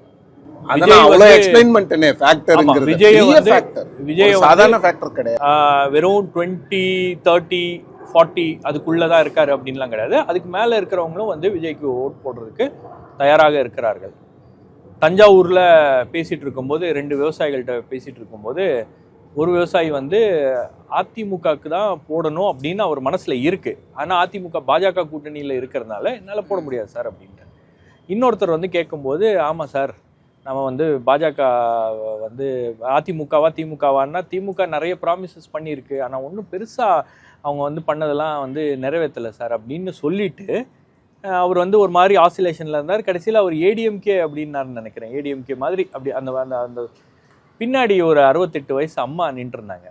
வெறும் 20, 30, 40 அதுக்குள்ளதான் இருக்காரு அப்படின்லாம் கிடையாது. அதுக்கு மேல இருக்கிறவங்களும் வந்து விஜய்க்கு ஓட் போடுறதுக்கு தயாராக இருக்கிறார்கள். தஞ்சாவூர்ல பேசிட்டு இருக்கும்போது 2 விவசாயிகள்கிட்ட பேசிட்டு இருக்கும்போது, ஒரு விவசாயி வந்து அதிமுகவுக்கு தான் போடணும் அப்படின்னு அவர் மனசுல இருக்கு, ஆனா அதிமுக பாஜக கூட்டணியில இருக்கிறதுனால என்னால போட முடியாது சார் அப்படின்ட்டு. இன்னொருத்தர் வந்து கேட்கும்போது, ஆமா சார் நம்ம வந்து பாஜக வந்து அதிமுகவா திமுகவான்னா, திமுக நிறைய ப்ராமிசஸ் பண்ணியிருக்கு, ஆனா ஒன்றும் பெருசா அவங்க வந்து பண்ணதெல்லாம் வந்து நிறைவேற்றலை சார் அப்படின்னு சொல்லிட்டு அவர் வந்து ஒரு மாதிரி ஆசிலேஷன்ல இருந்தார். கடைசியில் அவர் ஏடிஎம்கே அப்படின்னாருன்னு நினைக்கிறேன், ஏடிஎம்கே மாதிரி அப்படி அந்த அந்த பின்னாடி ஒரு 68 வயசு அம்மா நின்றுருந்தாங்க.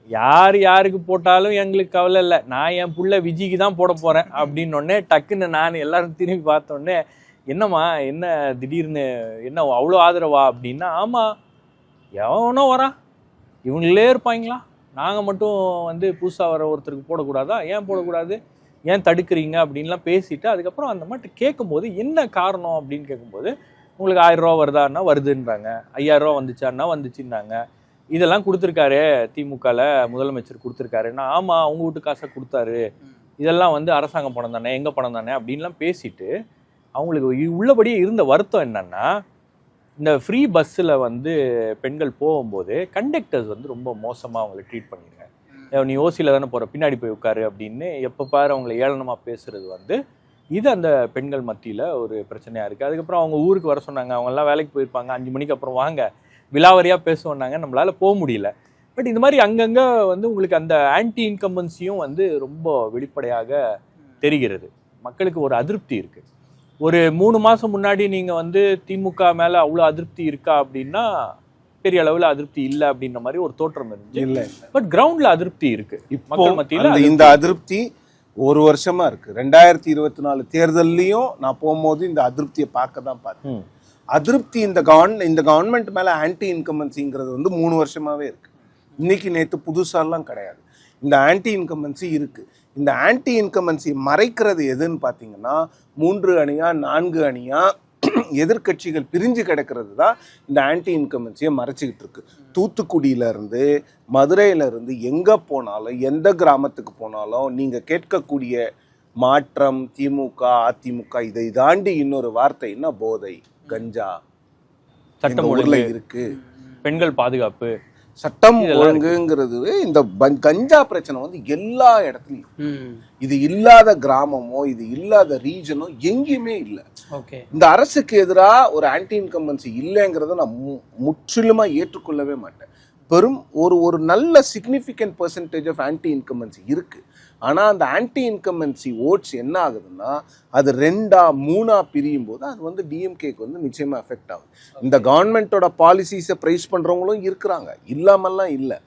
யாருக்கு போட்டாலும் எங்களுக்கு கவலை இல்லை, நான் என் புள்ள விஜய்க்கு தான் போட போறேன் அப்படின்னொடனே டக்குன்னு நான் எல்லாரும் திரும்பி பார்த்தோடனே, என்னம்மா என்ன திடீர்னு என்ன அவ்வளோ ஆதரவா அப்படின்னா, ஆமாம் எவனோ வரான், இவங்களே இருப்பாங்களா, நாங்கள் மட்டும் வந்து புதுசாக வர ஒருத்தருக்கு போடக்கூடாதா, ஏன் போடக்கூடாது, ஏன் தடுக்கிறீங்க அப்படின்லாம் பேசிட்டு அதுக்கப்புறம் அந்த மாதிரி கேட்கும்போது என்ன காரணம் அப்படின்னு கேட்கும்போது, உங்களுக்கு 1000 ரூபா வருதான்னா வருதுன்றாங்க, 5000 ரூபா வந்துச்சான்னா வந்துச்சுன்னாங்க, இதெல்லாம் கொடுத்துருக்காரு திமுகவில் முதலமைச்சர் கொடுத்துருக்காருன்னா, ஆமாம் அவங்க வீட்டு காசை கொடுத்தாரு, இதெல்லாம் வந்து அரசாங்கம் பணம் தானே, எங்கள் பணம் தானே அப்படின்லாம் பேசிட்டு அவங்களுக்கு உள்ளபடியே இருந்த வருத்தம் என்னன்னா, இந்த ஃப்ரீ பஸ்ஸில் வந்து பெண்கள் போகும்போது கண்டக்டர்ஸ் வந்து ரொம்ப மோசமாக அவங்களை ட்ரீட் பண்ணிடுங்க, நீ ஓசியில் தானே போகிற பின்னாடி போய் உட்காரு அப்படின்னு எப்போ பாரு அவங்களை ஏளனமாக பேசுறது வந்து இது அந்த பெண்கள் மத்தியில் ஒரு பிரச்சனையாக இருக்குது. அதுக்கப்புறம் அவங்க ஊருக்கு வர சொன்னாங்க, அவங்கெல்லாம் வேலைக்கு போயிருப்பாங்க, 5 மணிக்கு அப்புறம் வாங்க விலாவரியாக பேசுவாங்க, நம்மளால் போக முடியல. பட் இந்த மாதிரி அங்கங்கே வந்து உங்களுக்கு அந்த ஆன்டி இன்கம்பன்சியும் வந்து ரொம்ப வெளிப்படையாக தெரிகிறது. மக்களுக்கு ஒரு அதிருப்தி இருக்குது. ஒரு 3 மாதம் முன்னாடி நீங்கள் வந்து திமுக மேலே அவ்வளோ அதிருப்தி இருக்கா அப்படின்னா பெரிய அளவில் அதிருப்தி இல்லை அப்படின்ற மாதிரி ஒரு தோற்றம் இருந்துச்சு. இல்லை, பட் கிரவுண்டில் அதிருப்தி இருக்கு மக்கள் மத்தியில். இந்த அதிருப்தி ஒரு வருஷமா இருக்கு. 2024 தேர்தல்லையும் நான் போகும்போது இந்த அதிருப்தியை பார்க்க தான் பார்த்தேன். அதிருப்தி இந்த கவர்மெண்ட் மேல ஆன்டி இன்கம்பன்சிங்கிறது வந்து 3 வருஷமாவே இருக்கு. இன்னைக்கு நேற்று புதுசாலாம் கிடையாது. இந்த ஆன்டி இன்கம்பன்சி இருக்கு. இந்த ஆன்டி இன்கம்பன்சி மறைக்கிறது எதுன்னு பார்த்தீங்கன்னா 3 அணியா 4 அணியா எதிர்க்கட்சிகள் பிரிஞ்சு கிடக்கிறது தான் இந்த ஆன்டி இன்கம்பன்சியை மறைச்சிக்கிட்டு இருக்கு. தூத்துக்குடியிலேருந்து மதுரையிலேருந்து எங்கே போனாலும் எந்த கிராமத்துக்கு போனாலும் நீங்கள் கேட்கக்கூடிய மாற்றம், திமுக, அதிமுக, இதை தாண்டி இன்னொரு வார்த்தைன்னா போதை, கஞ்சா சட்டம் ஊர்ல ஒழுங்கு இருக்கு, பெண்கள் பாதுகாப்பு, சட்டம் ஒழுங்குங்கிறது. இந்த கஞ்சா பிரச்சனை வந்து எல்லா இடத்துலையும், இது இல்லாத கிராமமோ இது இல்லாத ரீஜனோ எங்கேயுமே இல்லை. இந்த அரசுக்கு எதிராக ஒரு ஆன்டி இன்கம்பன்சி இல்லைங்கிறத நான் முற்றிலுமா ஏற்றுக்கொள்ளவே மாட்டேன். பெரும் ஒரு நல்ல significant percentage of anti incumbency இருக்கு. ஆனால் அந்த ஆன்டி இன்கம்பன்சி ஓட்ஸ் என்ன ஆகுதுன்னா அது 2 3 பிரியும் போது அது வந்து டிஎம்கேக்கு வந்து நிச்சயமாக எஃபெக்ட் ஆகுது. இந்த கவர்மெண்ட்டோட பாலிசிஸை ப்ரைஸ் பண்ணுறவங்களும் இருக்கிறாங்க, இல்லாமல்லாம் இல்லை.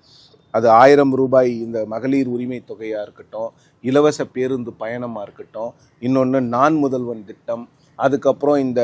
அது 1000 ரூபாய் இந்த மகளிர் உரிமை தொகையாக இருக்கட்டும், இலவச பேருந்து பயணமாக இருக்கட்டும், இன்னொன்று நான் முதல்வன் திட்டம், அதுக்கப்புறம் இந்த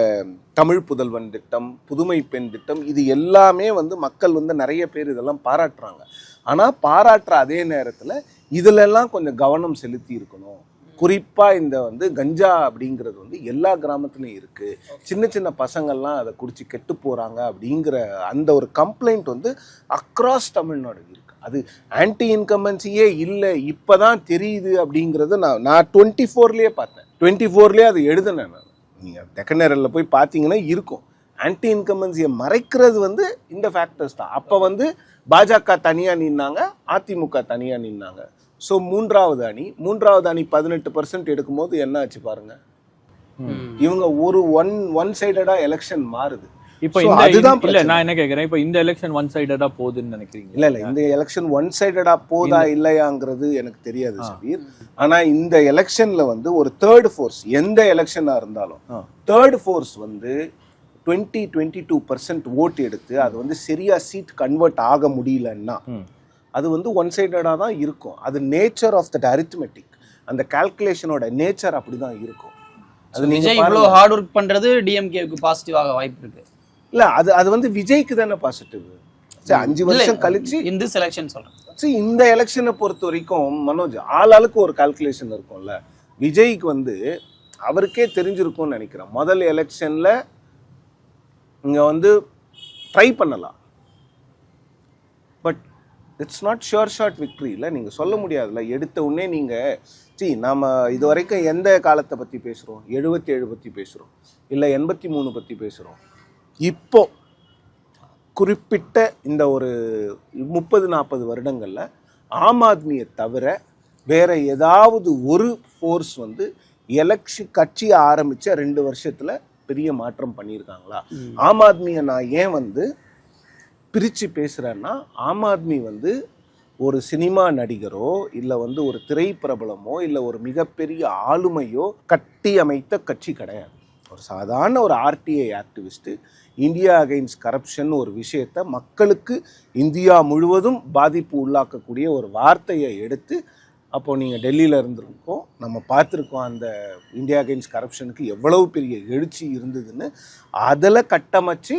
தமிழ் புதல்வன் திட்டம், புதுமை பெண் திட்டம், இது எல்லாமே வந்து மக்கள் வந்து நிறைய பேர் இதெல்லாம் பாராட்டுறாங்க. ஆனால் பாராட்டுற அதே நேரத்தில் இதிலெல்லாம் கொஞ்சம் கவனம் செலுத்தி இருக்கணும். குறிப்பாக இந்த வந்து கஞ்சா அப்படிங்கிறது வந்து எல்லா கிராமத்துலையும் இருக்குது, சின்ன சின்ன பசங்கள்லாம் அதை குடிச்சு கெட்டு போகிறாங்க அப்படிங்கிற அந்த ஒரு கம்ப்ளைண்ட் வந்து அக்ராஸ் தமிழ்நாடு இருக்குது. அது ஆன்டி இன்கம்பன்சியே இல்லை, இப்போ தான் தெரியுது அப்படிங்கிறது நான் 24லேயே பார்த்தேன். 24லேயே அது எழுதினேன் நான். நீங்கள் டெக்கனரில் போய் பார்த்தீங்கன்னா இருக்கும். ஆன்டி இன்கம்பன்சியை மறைக்கிறது வந்து இந்த ஃபேக்டர்ஸ் தான். அப்போ வந்து பாஜக தனியாக நின்னாங்க, அதிமுக தனியாக நின்னாங்க. ஸோ மூன்றாவது அணி 18% எடுக்கும்போது என்ன ஆச்சு பாருங்க. இவங்க ஒரு ஒன் சைடடா எலெக்ஷன் மாறுது. இப்போ அதுதான் இல்ல, நான் என்ன கேட்குறேன், இப்போ இந்த எலெக்ஷன் ஒன் சைடடா போகுதுன்னு நினைக்கிறீங்க? இல்லை, இந்த எலெக்ஷன் ஒன் சைடடா போதா இல்லையாங்கிறது எனக்கு தெரியாது சபீர். ஆனா இந்த எலெக்ஷன்ல வந்து ஒரு தேர்ட் ஃபோர்ஸ், எந்த எலெக்ஷனா இருந்தாலும் தேர்ட் ஃபோர்ஸ் வந்து 22% ஓட்டு எடுத்து அது வந்து சரியா சீட் கன்வெர்ட் ஆக முடியலன்னா அது வந்து ஒன் சைடடாக தான் இருக்கும். அது நேச்சர் ஆஃப் தட் அரித்மெட்டிக், அந்த கால்குலேஷனோட நேச்சர் அப்படிதான் இருக்கும். அது விஜய் இவ்வளோ ஹார்ட் ஒர்க் பண்றது டிஎம்கேக்கு பாசிட்டிவாக வாய்ப்பு இருக்கு. இல்லை, அது வந்து விஜய்க்கு தானே பாசிட்டிவ். சரி, 5 வருஷம் கழிச்சு இந்த செலெக்ஷன் சொல்றேன். சரி, இந்த எலெக்ஷனை பொறுத்த வரைக்கும் மனோஜ் ஆளாளுக்கு ஒரு கால்குலேஷன் இருக்கும்ல. விஜய்க்கு வந்து அவருக்கே தெரிஞ்சிருக்கும்னு நினைக்கிறேன். முதல் எலெக்ஷன்ல இங்க வந்து ட்ரை பண்ணலாம், but it's not sure shot victory. இல்லை, நீங்கள் சொல்ல முடியாதுல்ல எடுத்த உடனே நீங்கள் நாம் இது வரைக்கும் எந்த காலத்தை பற்றி பேசுகிறோம்? 77 பற்றி பேசுகிறோம், இல்லை 83 பற்றி பேசுகிறோம். இப்போ குறிப்பிட்ட இந்த ஒரு 30-40 வருடங்களில் ஆம் ஆத்மியை தவிர வேற ஏதாவது ஒரு ஃபோர்ஸ் வந்து எலெக்ஷன் கட்சியை ஆரம்பித்த 2 வருஷத்தில் பெரிய மாற்றம் பண்ணியிருக்காங்களா? ஆம் ஆத்மியை நான் ஏன் வந்து பிரித்து பேசுகிறேன்னா, ஆம் ஆத்மி வந்து ஒரு சினிமா நடிகரோ இல்லை வந்து ஒரு திரைப்பிரபலமோ இல்லை ஒரு மிகப்பெரிய ஆளுமையோ கட்டி அமைத்த கட்சி கிடையாது. ஒரு சாதாரண ஒரு RTI activist India against corruption ஒரு விஷயத்தை மக்களுக்கு இந்தியா முழுவதும் பாதிப்பு உள்ளாக்கக்கூடிய ஒரு வார்த்தையை எடுத்து, அப்போது நீங்கள் டெல்லியில் இருந்திருக்கோம், நம்ம பார்த்துருக்கோம் அந்த இந்தியா அகைன்ஸ்ட் கரப்ஷனுக்கு எவ்வளவு பெரிய எழுச்சி இருந்ததுன்னு, அதில் கட்டமைச்சு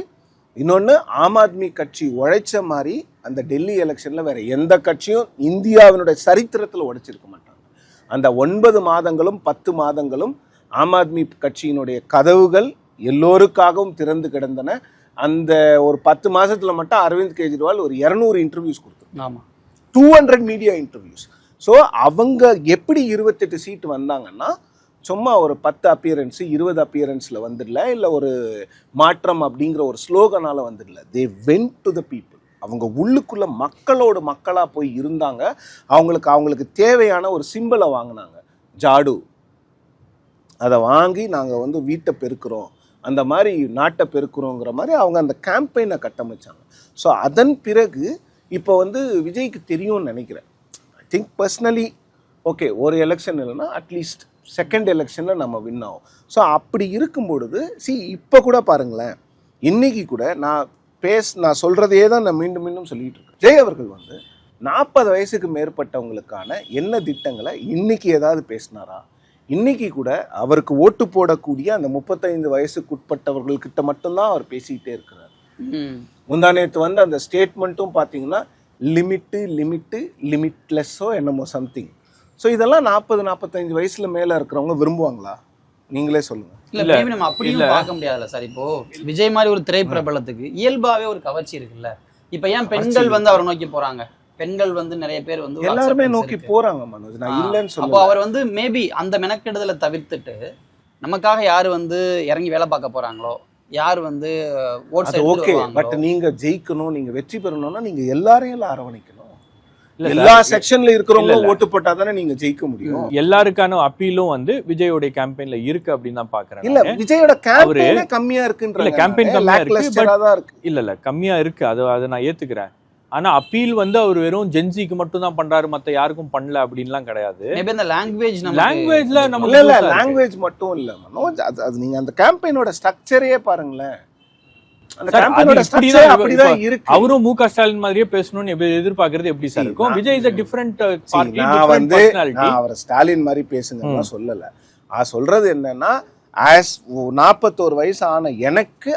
இன்னொன்று ஆம் ஆத்மி கட்சி உழைச்ச மாதிரி அந்த டெல்லி எலெக்ஷனில் வேறு எந்த கட்சியும் இந்தியாவினுடைய சரித்திரத்தில் உடைச்சிருக்க மாட்டாங்க. அந்த 9 மாதங்களும் 10 மாதங்களும் ஆம் ஆத்மி கட்சியினுடைய கதவுகள் எல்லோருக்காகவும் திறந்து கிடந்தன. அந்த ஒரு 10 மாதத்தில் மட்டும் அரவிந்த் கெஜ்ரிவால் ஒரு 200 இன்டர்வியூஸ் கொடுத்தாங்க, 200 மீடியா இன்டர்வியூஸ். ஸோ அவங்க எப்படி 28 சீட்டு வந்தாங்கன்னா சும்மா ஒரு 10 அப்பியரன்ஸு 20 அப்பியரன்ஸில் வந்துடல, இல்லை ஒரு மாற்றம் அப்படிங்கிற ஒரு ஸ்லோகனால் வந்துடல. They went to the people. அவங்க உள்ளுக்குள்ளே மக்களோட மக்களாக போய் இருந்தாங்க. அவங்களுக்கு தேவையான ஒரு சிம்பிளை வாங்கினாங்க, ஜாடு. அதை வாங்கி நாங்கள் வந்து வீட்டை பெருக்கிறோம், அந்த மாதிரி நாட்டை பெருக்கிறோங்கிற மாதிரி அவங்க அந்த கேம்பெயினை கட்டமைச்சாங்க. ஸோ அதன் பிறகு இப்போ வந்து விஜய்க்கு தெரியும்னு நினைக்கிறேன். ஐ திங்க் பர்சனலி ஓகே, ஒரு எலெக்ஷன் இல்லைன்னா அட்லீஸ்ட் செகண்ட் எலெக்ஷனில் நம்ம வின் ஆகும். ஸோ அப்படி இருக்கும் பொழுது இப்போ கூட பாருங்களேன், இன்னைக்கு கூட நான் சொல்கிறதையே தான் நான் மீண்டும் மீண்டும் சொல்லிகிட்டு இருக்கேன். ஜெய் அவர்கள் வந்து 40 வயசுக்கு மேற்பட்டவங்களுக்கான என்ன திட்டங்களை இன்னைக்கு ஏதாவது பேசினாரா? இன்னைக்கு கூட அவருக்கு ஓட்டு போடக்கூடிய அந்த 35 வயசுக்குட்பட்டவர்கள்கிட்ட மட்டும்தான் அவர் பேசிக்கிட்டே இருக்கிறார். முந்தானேத்து வந்து அந்த ஸ்டேட்மெண்ட்டும் பார்த்தீங்கன்னா லிமிட்லெஸ்ஸோ என்னமோ சம்திங். ஸோ இதெல்லாம் 40-45 வயசில் மேலே இருக்கிறவங்க விரும்புவாங்களா? நீங்களே சொல்லுங்க. இல்ல மேபி நம்ம அப்படியும் பார்க்க முடியாதுல்ல சார். இப்போ விஜய் மாதிரி ஒரு திரைப்பிரபலத்துக்கு இயல்பாவே ஒரு கவர்ச்சி இருக்குல்ல. இப்ப ஏன் பெண்கள் வந்து அவரை நோக்கி போறாங்க? பெண்கள் வந்து நிறைய பேர் வந்து எல்லாருமே நோக்கி போறாங்க மனோஜ், நான் இல்லைன்னு அப்போ சொல்லுவேன். அவர் வந்து மேபி அந்த மெனக்கெடுதலை தவிர்த்துட்டு நமக்காக யாரு வந்து இறங்கி வேலை பார்க்க போறாங்களோ, யார் வந்து ஓகே, பட் நீங்க ஜெயிக்கணும், நீங்க வெற்றி பெறணும்னா நீங்க எல்லாரையும் அரவணைக்கணும். எல்லா செக்ஷன்ல இருக்கிறவங்க ஓட்டு போட்டா தானே நீங்க ஜெயிக்க முடியும். எல்லாருக்கான அப்பீலும் வந்து விஜயோட கேம்பெயின்ல இருக்கு அப்படின்னு தான் பாக்குறேன். இல்ல விஜயோட கேம்பெயின் கம்மியா இருக்குன்ற. இல்ல கேம்பெயின் கம்மியா இருக்கு, இல்ல கம்மியா இருக்கு, அது நான் ஏத்துக்கிறேன். ஆனா அப்பீல் வந்து அவர் வெறும் ஜென்சிக்கு மட்டும் தான் பண்றாரு, மத்த யாருக்கும் பண்ணல அப்படின்லாம் கிடையாது. மேபி அந்த லாங்குவேஜ்ல இல்ல லாங்குவேஜ் மட்டும் இல்ல மனோஜ், அது நீங்க அந்த கேம்பெயினோட ஸ்ட்ரக்சரே பாருங்களேன். அவரும் மு.க. ஸ்டாலின் மாதிரியே பேசணும்னு எதிர்பார்க்கறது எப்படி சார் இருக்கும்? Vijay is a different party, நான் வந்து நான் அவரை ஸ்டாலின் மாதிரி பேசுங்கன்னு சொல்லல. சொல்றது என்னன்னா, ஆஸ் 41 வயசு ஆன எனக்கு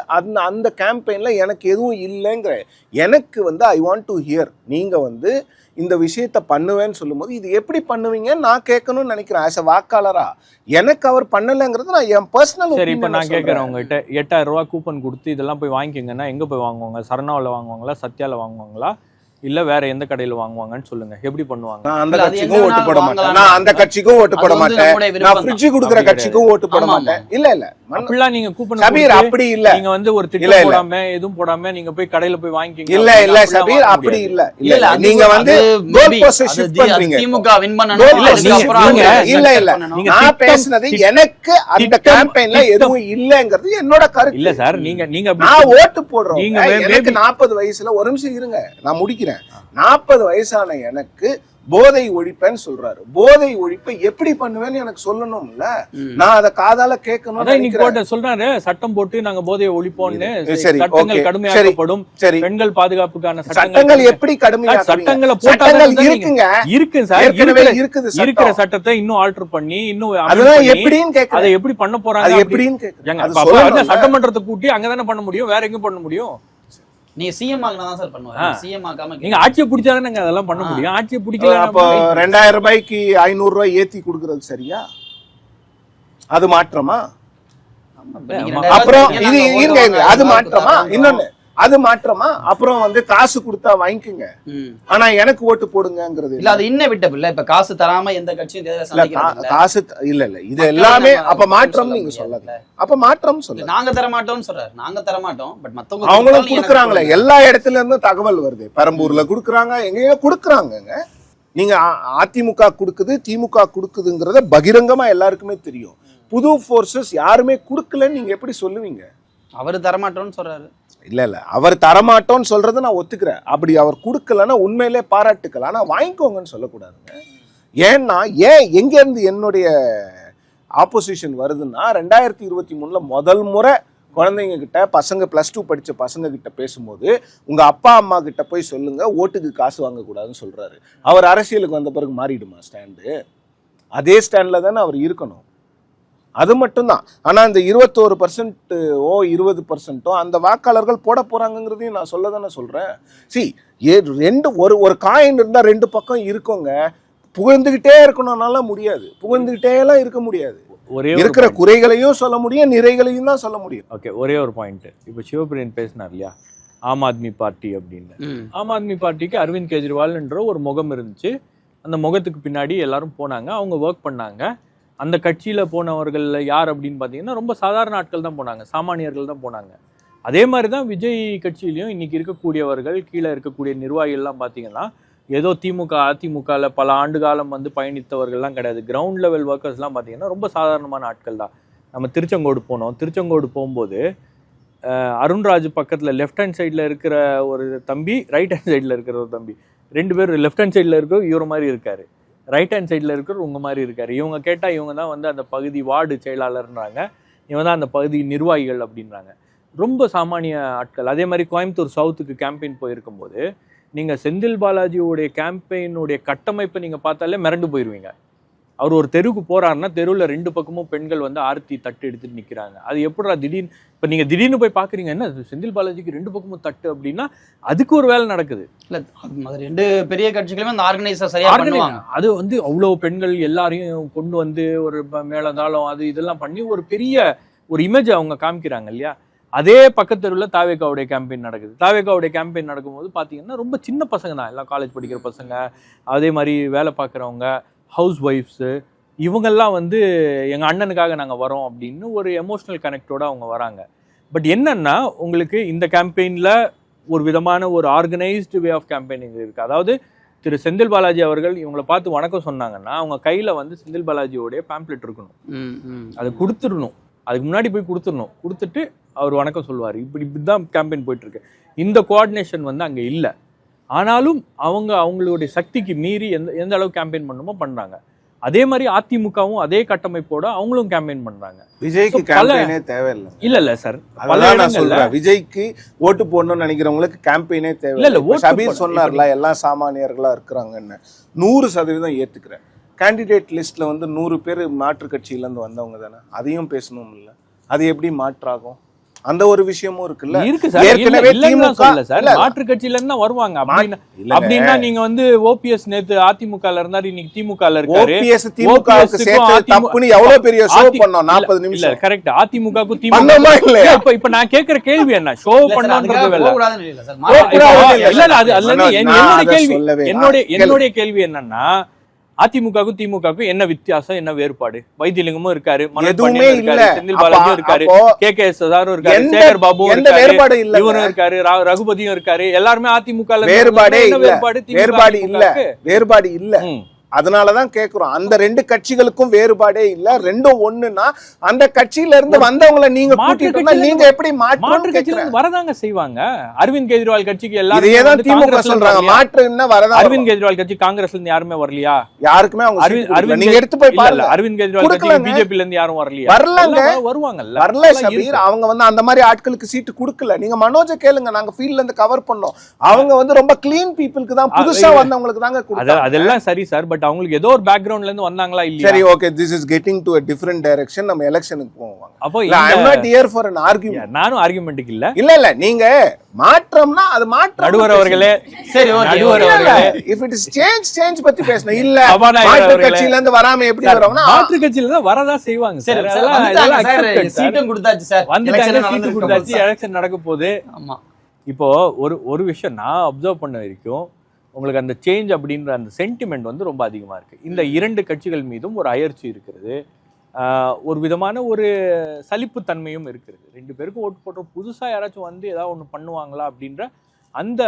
அந்த கேம்பெயின்ல எனக்கு எதுவும் இல்லைங்கிற, எனக்கு வந்து ஐ வாண்ட் டு ஹியர், நீங்க வந்து இந்த விஷயத்த பண்ணுவேன்னு சொல்லும்போது இது எப்படி பண்ணுவீங்கன்னு நான் கேட்கணும்னு நினைக்கிறேன். ஆஸ் அ வாக்காளரா எனக்கு அவர் பண்ணலைங்கிறது நான் என் பர்சனல். சரி, இப்போ நான் கேட்குறேன், உங்ககிட்ட 8000 ரூபா கூப்பன் கொடுத்து இதெல்லாம் போய் வாங்கிக்கங்கன்னா எங்கே போய் வாங்குவாங்க? சரணாவில் வாங்குவாங்களா, சத்யாவில் வாங்குவாங்களா, இல்ல வேற எந்த கடையில வாங்குவாங்கன்னு சொல்லுங்க. எப்படி பண்ணுவாங்க? நான் அந்த கட்சிக்கும் ஓட்டு போட மாட்டேன், நான் அந்த கட்சிக்கும் ஓட்டு போட மாட்டேன், நான் ஃப்ரிட்ஜ் குடுக்குற கட்சிக்கும் ஓட்டு போட மாட்டேன். இல்ல அப்படிலாம் நீங்க கூப்பன் சபீர் அப்படி இல்ல, நீங்க வந்து ஒரு திட்டம் போடாம எதுவும் போடாம நீங்க போய் கடையில போய் வாங்கிக்கீங்க. இல்ல சபீர் அப்படி இல்ல. இல்ல நீங்க வந்து கோல் போஸ்ட் ஷிஃப்ட் பண்றீங்க. திமுக வின் பண்ணனும். இல்ல நான் பேசுனது எனக்கு அந்த கேம்பெயின்ல எதுவும் இல்லங்கிறது என்னோட கருத்து. இல்ல சார், நீங்க நான் ஓட்டு போடுறோம். எனக்கு 40 வயசுல, ஒரு நிமிஷம் இருங்க நான் முடிக்கிறேன். 40 வயசான எனக்கு போதை ஒழிப்பேன்னு சொல்றாரு. போதை ஒழிப்பை எப்படி பண்ணுவேன்னு எனக்கு சொல்லணும்ல, நான் அதை காதால கேட்கணும். சொல்றாரு சட்டம் போட்டு நாங்க போதையை ஒழிப்போம்னு. சட்டங்கள் கடுமையாக்கப்படும், பெண்கள் பாதுகாப்புக்கான சட்டங்கள் எப்படி கடுமையா, சட்டங்களை இருக்குங்க, இருக்கு சார், இருக்கிற சட்டத்தை இன்னும் ஆல்டர் பண்ணி இன்னும் அதெல்லாம் எப்படின்னு கேட்க, அதை எப்படி பண்ண போறாங்க எப்படின்னு கேட்க, சட்டமன்றத்தை கூட்டி அங்கதானே பண்ண முடியும், வேற எங்க பண்ண முடியும்? நீங்க சிஎம் ஆகனா தான் சார் பண்ணுவாங்க. சிஎம் ஆகாம நீங்க ஆட்சியை பிடிச்சாதானே அதெல்லாம் பண்ண முடியும். ஆட்சியை பிடிக்கல, அப்போ 2000 ரூபாய்க்கு 500 ரூபாய் ஏத்தி கொடுக்கறது சரியா? அது மாற்றமா? அப்புறம் இது இருங்க, அது மாற்றமா? இன்னொன்னு அது மாற்றமா? அப்புறம் வந்து காசு கொடுத்தா வாங்கிக்கோங்க, ஆனா எனக்கு ஓட்டு போடுங்கிறது இல்ல. அது இன்னெவிட்டபிள். இப்ப காசு தராம எந்த கட்சியும் காசு இல்ல இது எல்லாமே. அப்ப மாற்றம் நீங்க சொல்லல, அப்ப மாற்றம் சொல்ல. நாங்க தர மாட்டோம்னு சொல்றாரு. நாங்க தர மாட்டோம், பட் மத்தவங்க அவங்களும் குடுக்குறாங்களே. எல்லா இடத்துல இருந்தும் தகவல் வருது. பெரம்பூர்ல குடுக்குறாங்க, எங்கேயோ குடுக்குறாங்க. நீங்க அதிமுக குடுக்குது, திமுக குடுக்குதுங்கிறத பகிரங்கமா எல்லாருக்குமே தெரியும். புது போர்சஸ் யாருமே குடுக்கலன்னு நீங்க எப்படி சொல்லுவீங்க? அவரு தரமாட்டோம்னு சொல்றாரு. இல்ல அவர் தரமாட்டோன்னு சொல்றதை நான் ஒத்துக்கிறேன். அப்படி அவர் கொடுக்கலன்னா உண்மையிலே பாராட்டுக்கலாம், ஆனா வாங்கிக்கோங்கன்னு சொல்லக்கூடாதுங்க. ஏன்னா எங்க இருந்து என்னுடைய ஆப்போசிஷன் வருதுன்னா, 2023 முதல் முறை குழந்தைங்க கிட்ட, பசங்க +2 படிச்ச பசங்க கிட்ட பேசும்போது, உங்க அப்பா அம்மா கிட்ட போய் சொல்லுங்க ஓட்டுக்கு காசு வாங்கக்கூடாதுன்னு சொல்றாரு. அவர் அரசியலுக்கு வந்த பிறகு மாறிடுமா ஸ்டாண்டு? அதே ஸ்டாண்ட்ல தானே அவர் இருக்கணும். அது மட்டும்தான். ஆனா இந்த 21% 20% அந்த வாக்காளர்கள் போட போறாங்கிறதையும் நான் சொல்லதானே சொல்றேன். ஒரு காயின் இருந்தா 2 பக்கம் இருக்குங்க. புகழ்ந்துகிட்டே இருக்கணும்னால முடியாது, புகழ்ந்துகிட்டே எல்லாம் இருக்க முடியாது. இருக்கிற குறைகளையும் சொல்ல முடியும், நிறைகளையும் தான் சொல்ல முடியும். ஓகே, ஒரே ஒரு பாயிண்ட். இப்போ சிவபிரியன் பேசினார் இல்லையா, ஆம் ஆத்மி பார்ட்டி அப்படின்னு. ஆம் ஆத்மி பார்ட்டிக்கு அரவிந்த் கெஜ்ரிவால்ன்ற ஒரு முகம் இருந்துச்சு. அந்த முகத்துக்கு பின்னாடி எல்லாரும் போனாங்க, அவங்க ஒர்க் பண்ணாங்க. அந்த கட்சியில் போனவர்கள் யார் அப்படின்னு பார்த்தீங்கன்னா ரொம்ப சாதாரண ஆட்கள் தான் போனாங்க, சாமானியர்கள் தான் போனாங்க. அதே மாதிரி தான் விஜய் கட்சியிலையும் இன்னைக்கு இருக்கக்கூடியவர்கள், கீழே இருக்கக்கூடிய நிர்வாகிகள்லாம் பார்த்தீங்கன்னா ஏதோ திமுக அதிமுகவில் பல ஆண்டு காலம் வந்து பயணித்தவர்கள்லாம் கிடையாது. கிரவுண்ட் லெவல் ஒர்க்கர்ஸ்லாம் பார்த்தீங்கன்னா ரொம்ப சாதாரணமான ஆட்கள் தான். நம்ம திருச்செங்கோடு போனோம். திருச்செங்கோடு போகும்போது அருண்ராஜ் பக்கத்தில் லெஃப்ட் ஹேண்ட் சைடில் இருக்கிற ஒரு தம்பி, ரைட் ஹேண்ட் சைடில் இருக்கிற ஒரு தம்பி, 2 பேர் லெஃப்ட் ஹேண்ட் சைடில் இருக்கிற இவர் மாதிரி இருக்காரு, ரைட் ஹேண்ட் சைடில் இருக்கிற உங்கள் மாதிரி இருக்காரு. இவங்க கேட்டால் இவங்க தான் வந்து அந்த பகுதி வார்டு செயலாளர்ன்றாங்க, இவங்க தான் அந்த பகுதி நிர்வாகிகள் அப்படின்றாங்க. ரொம்ப சாமானிய ஆட்கள். அதே மாதிரி கோயம்புத்தூர் சவுத்துக்கு கேம்பெயின் போயிருக்கும்போது நீங்கள் செந்தில் பாலாஜியோடைய கேம்பெயினுடைய கட்டமைப்பை நீங்கள் பார்த்தாலே மிரண்டு போயிடுவீங்க. அவர் ஒரு தெருவுக்கு போறாருன்னா தெருவில் 2 பக்கமும் பெண்கள் வந்து ஆரத்தி தட்டு எடுத்துட்டு நிற்கிறாங்க. அது எப்படா திடீர்னு இப்போ நீங்கள் திடீர்னு போய் பார்க்குறீங்க, என்ன செந்தில் பாலாஜிக்கு 2 பக்கமும் தட்டு அப்படின்னா அதுக்கு ஒரு வேலை நடக்குது. இல்லை அது 2 பெரிய கட்சிகளுமே அந்த ஆர்கனைசர் சரியா பண்ணுவாங்க. அது வந்து அவ்வளோ பெண்கள் எல்லாரையும் கொண்டு வந்து ஒரு மேலதாளம் அது இதெல்லாம் பண்ணி ஒரு பெரிய ஒரு இமேஜ் அவங்க காமிக்கிறாங்க இல்லையா. அதே பக்கத்தெருவில் தாவேகாவுடைய கேம்பெயின் நடக்குது. தாவேகாவுடைய கேம்பெயின் நடக்கும்போது பார்த்தீங்கன்னா ரொம்ப சின்ன பசங்க தான், எல்லாம் காலேஜ் படிக்கிற பசங்க, அதே மாதிரி வேலை பார்க்குறவங்க, ஹவுஸ் ஒய்ஃப்ஸு, இவங்கெல்லாம் வந்து எங்கள் அண்ணனுக்காக நாங்கள் வரோம் அப்படின்னு ஒரு எமோஷ்னல் கனெக்டோடு அவங்க வராங்க. பட் என்னன்னா உங்களுக்கு இந்த கேம்பெயினில் ஒரு விதமான ஒரு ஆர்கனைஸ்டு வே ஆஃப் கேம்பெயினிங் இருக்குது. அதாவது திரு செந்தில் பாலாஜி அவர்கள் இவங்களை பார்த்து வணக்கம் சொன்னாங்கன்னா அவங்க கையில் வந்து செந்தில் பாலாஜியோடைய பேம்ப்ளெட் இருக்கணும், அதை கொடுத்துடணும், அதுக்கு முன்னாடி போய் கொடுத்துடணும், கொடுத்துட்டு அவர் வணக்கம் சொல்லுவார். இப்படி தான் கேம்பெயின் போயிட்டுருக்கு. இந்த கோஆர்டினேஷன் வந்து அங்கே இல்லை. ஆனாலும் அவங்களுடைய சக்திக்கு மீறி எந்த அளவுக்கு கேம்பெயின் பண்ணணுமோ பண்ணுறாங்க. அதே மாதிரி அதிமுகவும் அதே கட்டமைப்போட அவங்களும் கேம்பெயின் பண்றாங்க. விஜய்க்கு கேம்பெயினே தேவையில்லை. இல்ல சார், விஜய்க்கு ஓட்டு போடணும்னு நினைக்கிறவங்களுக்கு கேம்பெயினே தேவையில்லை. ஷபீர் சொன்னார்ல எல்லாம் சாமானியர்களா இருக்கிறாங்கன்னு, 100% ஏத்துக்கிறேன். கேண்டிடேட் லிஸ்ட்ல வந்து 100 பேர் மாற்று கட்சியில இருந்து வந்தவங்க தானே, அதையும் பேசணும் இல்ல, அது எப்படி மாற்றாகும்? அந்த ஒரு விஷயமும் இருக்குல்ல. இருக்கு சார், ஏற்கனவே திமுக சார் மாற்று கட்சியில இருந்து வருவாங்க அப்படின்னா நீங்க வந்து ஓபிஎஸ் நேத்து அதிமுகல இருந்தாரு, இன்னைக்கு திமுகல இருக்காரு. ஓபிஎஸ் திமுகவுக்கு சேர்த்து தப்புன்னு எவ்வளவு பெரிய ஷோ பண்ணோம் 40 நிமிஷம். இல்ல கரெக்ட், அதிமுகவுக்கு திமுக இப்ப நான் கேக்குற கேள்வி என்ன, ஷோ பண்ணணும்ன்றது இல்ல. அது என்னுடைய கேள்வி என்னன்னா, அதிமுகவுக்கும் திமுகவுக்கும் என்ன வித்தியாசம், என்ன வேறுபாடு? வைத்தியலிங்கமும் இருக்காரு, செந்தில் பாலாஜியும் இருக்காரு, KKS இருக்காரு, சேகர் பாபு இருக்காரு, இவரும் இருக்காரு, ரகுபதியும் இருக்காரு. எல்லாருமே அதிமுக வேறுபாடு இல்ல. அதனாலதான் கேக்குறோம், அந்த 2 கட்சிகளுக்கும் வேறுபாடே இல்ல, ரெண்டும் ஒண்ணுன்னா அந்த கட்சியில இருந்து வந்தவங்களை நீங்க கூட்டிட்டு நீங்க எப்படி மாற்று கட்சியில வரதாங்க செய்வாங்க. அரவிந்த் கெஜ்ரிவால் கட்சிக்கு எல்லாரும் இதேதான் திமுக சொல்றாங்க, மாற்றுன்னா வரதா. அரவிந்த் கெஜ்ரிவால் கட்சி காங்கிரஸ்ல இருந்து யாருமே வரலையா? யாருக்குமே அவங்க நீங்க எடுத்து போய் பாருங்க. அரவிந்த் கெஜ்ரிவால் கட்சி பிஜேபில இருந்து யாரும் வரலையா? வரலங்க, வருவாங்கல்ல. வரல ஷபீர், அவங்க வந்து அந்த மாதிரி ஆட்களுக்கு சீட்டு கொடுக்கல. நீங்க மனோஜ கேளுங்க, நாங்க ஃபீல்ட்ல இருந்து கவர் பண்ணோம். அவங்க வந்து ரொம்ப கிளீன் பீப்புளுக்கு தான், புதுசா வந்தவங்களுக்கு தாங்க கொடுத்தாங்க. அதெல்லாம் சரி சார், பட் அவங்களுக்கு ஏதோ ஒரு பேக்ரவுண்ட்ல இருந்து வந்தாங்களா இல்லையா? சரி, okay, this is getting to a different direction. நம்ம எலெக்ஷனுக்கு போவோம். அப்போ I am not here for an argument. நானும் ஆர்குமென்ட்க்கு இல்ல நீங்க மாற்றம்னா அது மாற்றம். நடுவர் அவர்களே, சரி நடுவர் அவர்களே, if it is change பத்தி பேசணும் இல்ல. மாற்று கட்சியில இருந்து வராம எப்படி வருவாங்கன்னா மாற்று கட்சியில இருந்து வரதா செய்வாங்க. சரி, அதெல்லாம் சீட்டும் கொடுத்தாச்சு சார், வந்துட்டாங்க, சீட்டு கொடுத்தாச்சு, எலெக்ஷன் நடக்க போகுது. ஆமா, இப்போ ஒரு விஷயம் நான் அப்சர்வ் பண்ண வரைக்கும், உங்களுக்கு அந்த சேஞ்ச் அப்படின்ற அந்த சென்டிமெண்ட் வந்து ரொம்ப அதிகமாக இருக்குது. இந்த 2 கட்சிகள் மீதும் ஒரு அயற்சி இருக்கிறது, ஒரு விதமான ஒரு சலிப்புத்தன்மையும் இருக்கிறது. 2 பேருக்கும் ஓட்டு போடுறோம், புதுசாக யாராச்சும் வந்து ஏதாவது ஒன்று பண்ணுவாங்களா அப்படின்ற அந்த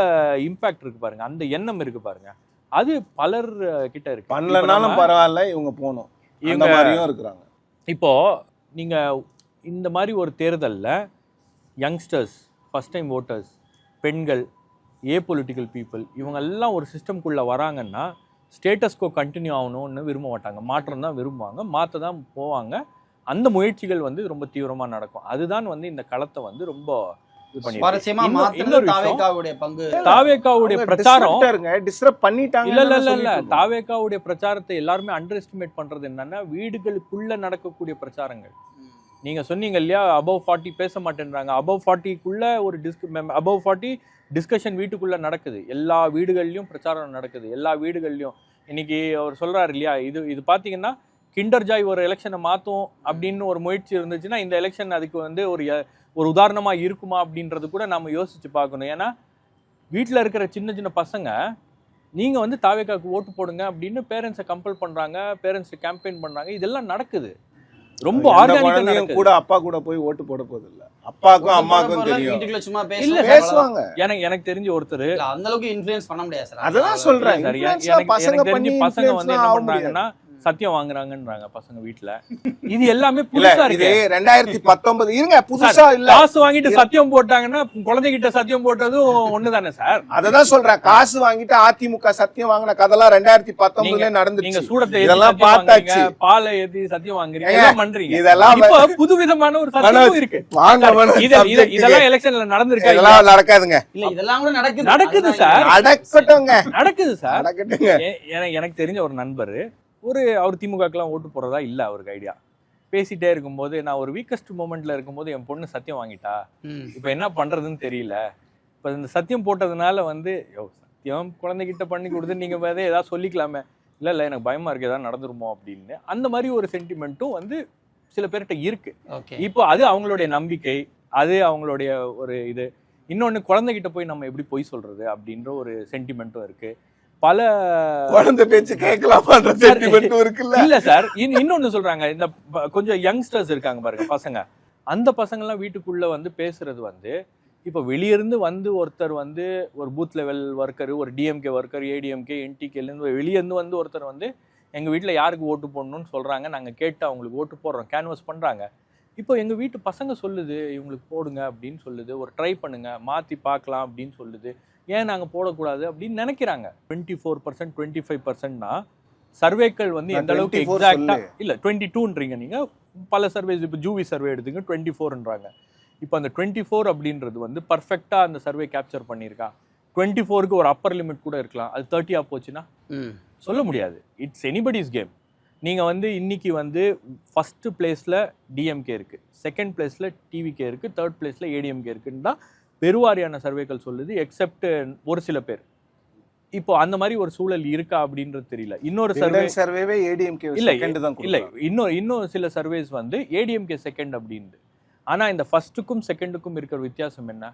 இம்பேக்ட் இருக்கு பாருங்க, அந்த எண்ணம் இருக்கு பாருங்க, அது பலர் கிட்ட இருக்கு. பண்ணலனாலும் பரவாயில்ல, இவங்க போகணும், இந்த மாதிரியும் இருக்கிறாங்க. இப்போ நீங்க இந்த மாதிரி ஒரு தேர்தலில் யங்ஸ்டர்ஸ், ஃபர்ஸ்ட் டைம் ஓட்டர்ஸ், பெண்கள், பொலிட்டிக்கல் பீப்புள், இவங்க எல்லாம் ஒரு சிஸ்டம்குள்ளே வராங்கன்னா ஸ்டேட்டஸ்கோ கண்டினியூ ஆகணும்னு விரும்ப மாட்டாங்க, மாற்றம் தான் விரும்புவாங்க, மாற்ற தான் போவாங்க. அந்த முயற்சிகள் வந்து ரொம்ப தீவிரமாக நடக்கும். அதுதான் வந்து இந்த களத்தை வந்து ரொம்ப தாவேகாவுடைய பிரச்சாரம் இல்ல தாவேகாவுடைய பிரச்சாரத்தை எல்லாருமே அண்டர் எஸ்டிமேட் பண்றது என்னன்னா, வீடுகளுக்குள்ள நடக்கக்கூடிய பிரச்சாரங்கள். நீங்க சொன்னீங்க இல்லையா, அபவ் 40 பேச மாட்டேன்றாங்க. அபவ் 40க்குள்ள ஒரு அபவ் 40 டிஸ்கஷன் வீட்டுக்குள்ள நடக்குது, எல்லா வீடுகள்லயும் பிரச்சாரம் நடக்குது, எல்லா வீடுகள்லயும். இன்னைக்கு அவர் சொல்றாரு இல்லையா, இது பாத்தீங்கன்னா கிண்டர் ஜாய் ஒரு எலெக்ஷனை மாற்றும் அப்படின்னு ஒரு முயற்சி இருந்துச்சுன்னா இந்த எலெக்ஷன் அதுக்கு வந்து ஒரு உதாரணமா இருக்குமா அப்படின்றது கூட நாம யோசிச்சு பார்க்கணும். ஏன்னா வீட்டில் இருக்கிற சின்ன சின்ன பசங்க நீங்க வந்து தாவேகாவுக்கு ஓட்டு போடுங்க அப்படின்னு பேரண்ட்ஸை கம்பல் பண்றாங்க, பேரண்ட்ஸ் கேம்பெயின் பண்றாங்க, இதெல்லாம் நடக்குது. ரொம்ப ஆர்கானிக்கா கூட அப்பா கூட போய் ஓட்டு போட போறது இல்ல, அப்பாக்கும் அம்மாக்கும் தெரியும், சும்மா பேசுவாங்க. எனக்கு தெரிஞ்ச ஒருத்தர் அந்த அளவுக்கு இன்ஃப்ளூயன்ஸ் பண்ண முடியாது சார். அதான் சொல்றேன், எனக்கு தெரிஞ்ச பசங்க வந்து என்ன பண்றாங்கன்னா சத்தியம் வாங்குறாங்கன்றாங்க பசங்க வீட்டுல. இது எல்லாமே புதுசா இருக்கு. 2019 இருங்க, புதுசா இல்ல. காசு வாங்கிட்டு சத்தியம் போட்டாங்கன்னா குழந்தைகிட்ட சத்தியம் போட்டதும் ஒண்ணுதானே சார்? அததான் சொல்றேன், காசு வாங்கிட்டு அதிமுக சத்தியம் வாங்கின கதெல்லாம் 2019 நடந்துச்சு. நீங்க சூடத்தை இதெல்லாம் பார்த்தாச்சு, பாலை ஏத்தி சத்தியம் வாங்குறீங்க, பண்றீங்க. இதெல்லாம் இப்ப புதுவிதமான ஒரு சத்தியம் இருக்கு. இதெல்லாம் எலெக்ஷன்ல நடந்திருக்கு? இதெல்லாம் நடக்காதுங்க. இல்ல இதெல்லாம் கூட நடக்குது சார், நடக்கட்டுங்க, நடக்குது சார், நடக்கட்டுங்க. எனக்கு தெரிஞ்ச ஒரு நண்பர் அவர் திமுகக்கெல்லாம் ஓட்டு போடுறதா இல்லை அவருக்கு ஐடியா. பேசிட்டே இருக்கும்போது நான் ஒரு வீக்கஸ்ட் மூமெண்ட்ல இருக்கும்போது என் பொண்ணு சத்தியம் வாங்கிட்டா, இப்போ என்ன பண்றதுன்னு தெரியல, இப்போ இந்த சத்தியம் போட்டதுனால வந்து சத்தியம் குழந்தைகிட்ட பண்ணி கொடுத்து நீங்க ஏதாவது சொல்லிக்கலாமே, இல்லை எனக்கு பயமா இருக்கு ஏதாவது நடந்துருமோ அப்படின்னு. அந்த மாதிரி ஒரு சென்டிமெண்ட்டும் வந்து சில பேர்கிட்ட இருக்கு. இப்போ அது அவங்களுடைய நம்பிக்கை, அது அவங்களுடைய ஒரு இது. இன்னொன்னு குழந்தைகிட்ட போய் நம்ம எப்படி பொய் சொல்றது அப்படின்ற ஒரு சென்டிமெண்ட்டும் இருக்கு. பல குழந்தை பேச்சு கேட்கலாமான்ற சென்டிமெண்ட்டும் இருக்குல்ல. இல்ல சார், இன்னொன்னு சொல்றாங்க, இந்த கொஞ்சம் யங்ஸ்டர்ஸ் இருக்காங்க பாருங்க பசங்க, அந்த பசங்க எல்லாம் வீட்டுக்குள்ள வந்து பேசுறது வந்து இப்போ வெளியிருந்து வந்து ஒருத்தர் வந்து ஒரு பூத் லெவல் ஒர்க்கர், ஒரு டிஎம்கே ஒர்க்கர், ஏடிஎம்கே என்டிகேலேருந்து வெளியிருந்து வந்து ஒருத்தர் வந்து எங்கள் வீட்டில் யாருக்கு ஓட்டு போடணும்னு சொல்கிறாங்க, நாங்கள் கேட்டு அவங்களுக்கு ஓட்டு போடுறோம், கேன்வஸ் பண்ணுறாங்க. இப்போ எங்கள் வீட்டு பசங்க சொல்லுது இவங்களுக்கு போடுங்க அப்படின்னு சொல்லுது, ஒரு ட்ரை பண்ணுங்க மாற்றி பார்க்கலாம் அப்படின்னு சொல்லுது, ஏன் நாங்கள் போடக்கூடாது அப்படின்னு நினைக்கிறாங்க. 24% 25%னா சர்வேக்கள் வந்து எந்த அளவுக்கு எக்ஸாக்டாக இல்லை 22ன்றீங்க நீங்கள், பல சர்வேஸ் இப்போ ஜூவி சர்வே எடுத்துங்க 24ன்றாங்க. இப்போ அந்த 24 அப்படின்றது வந்து பர்ஃபெக்டாக அந்த சர்வே கேப்சர் பண்ணியிருக்கா? 24க்கு ஒரு அப்பர் லிமிட் கூட இருக்கலாம், அது 30 போச்சுன்னா சொல்ல முடியாது. It's anybody's game. நீங்கள் வந்து இன்னைக்கு வந்து ஃபர்ஸ்ட் பிளேஸில் டிஎம்கே இருக்குது, செகண்ட் பிளேஸில் டிவிகே இருக்குது, தேர்ட் பிளேஸில் ஏடிஎம்கே இருக்குன்னு தான் பெருவாரியான சர்வேக்கள் சொல்லுது, எக்ஸப்ட் ஒரு சில பேர். இப்போ அந்த மாதிரி ஒரு சூழல் இருக்கா அப்படின்றது தெரியல. இன்னொரு சர்வேவே ஏடிஎம்கே இல்லை இல்லை, இன்னும் சில சர்வேஸ் வந்து ஏடிஎம்கே செகண்ட் அப்படின்னு. ஆனால் இந்த ஃபர்ஸ்ட்டுக்கும் செகண்டுக்கும் இருக்கிற வித்தியாசம் என்ன?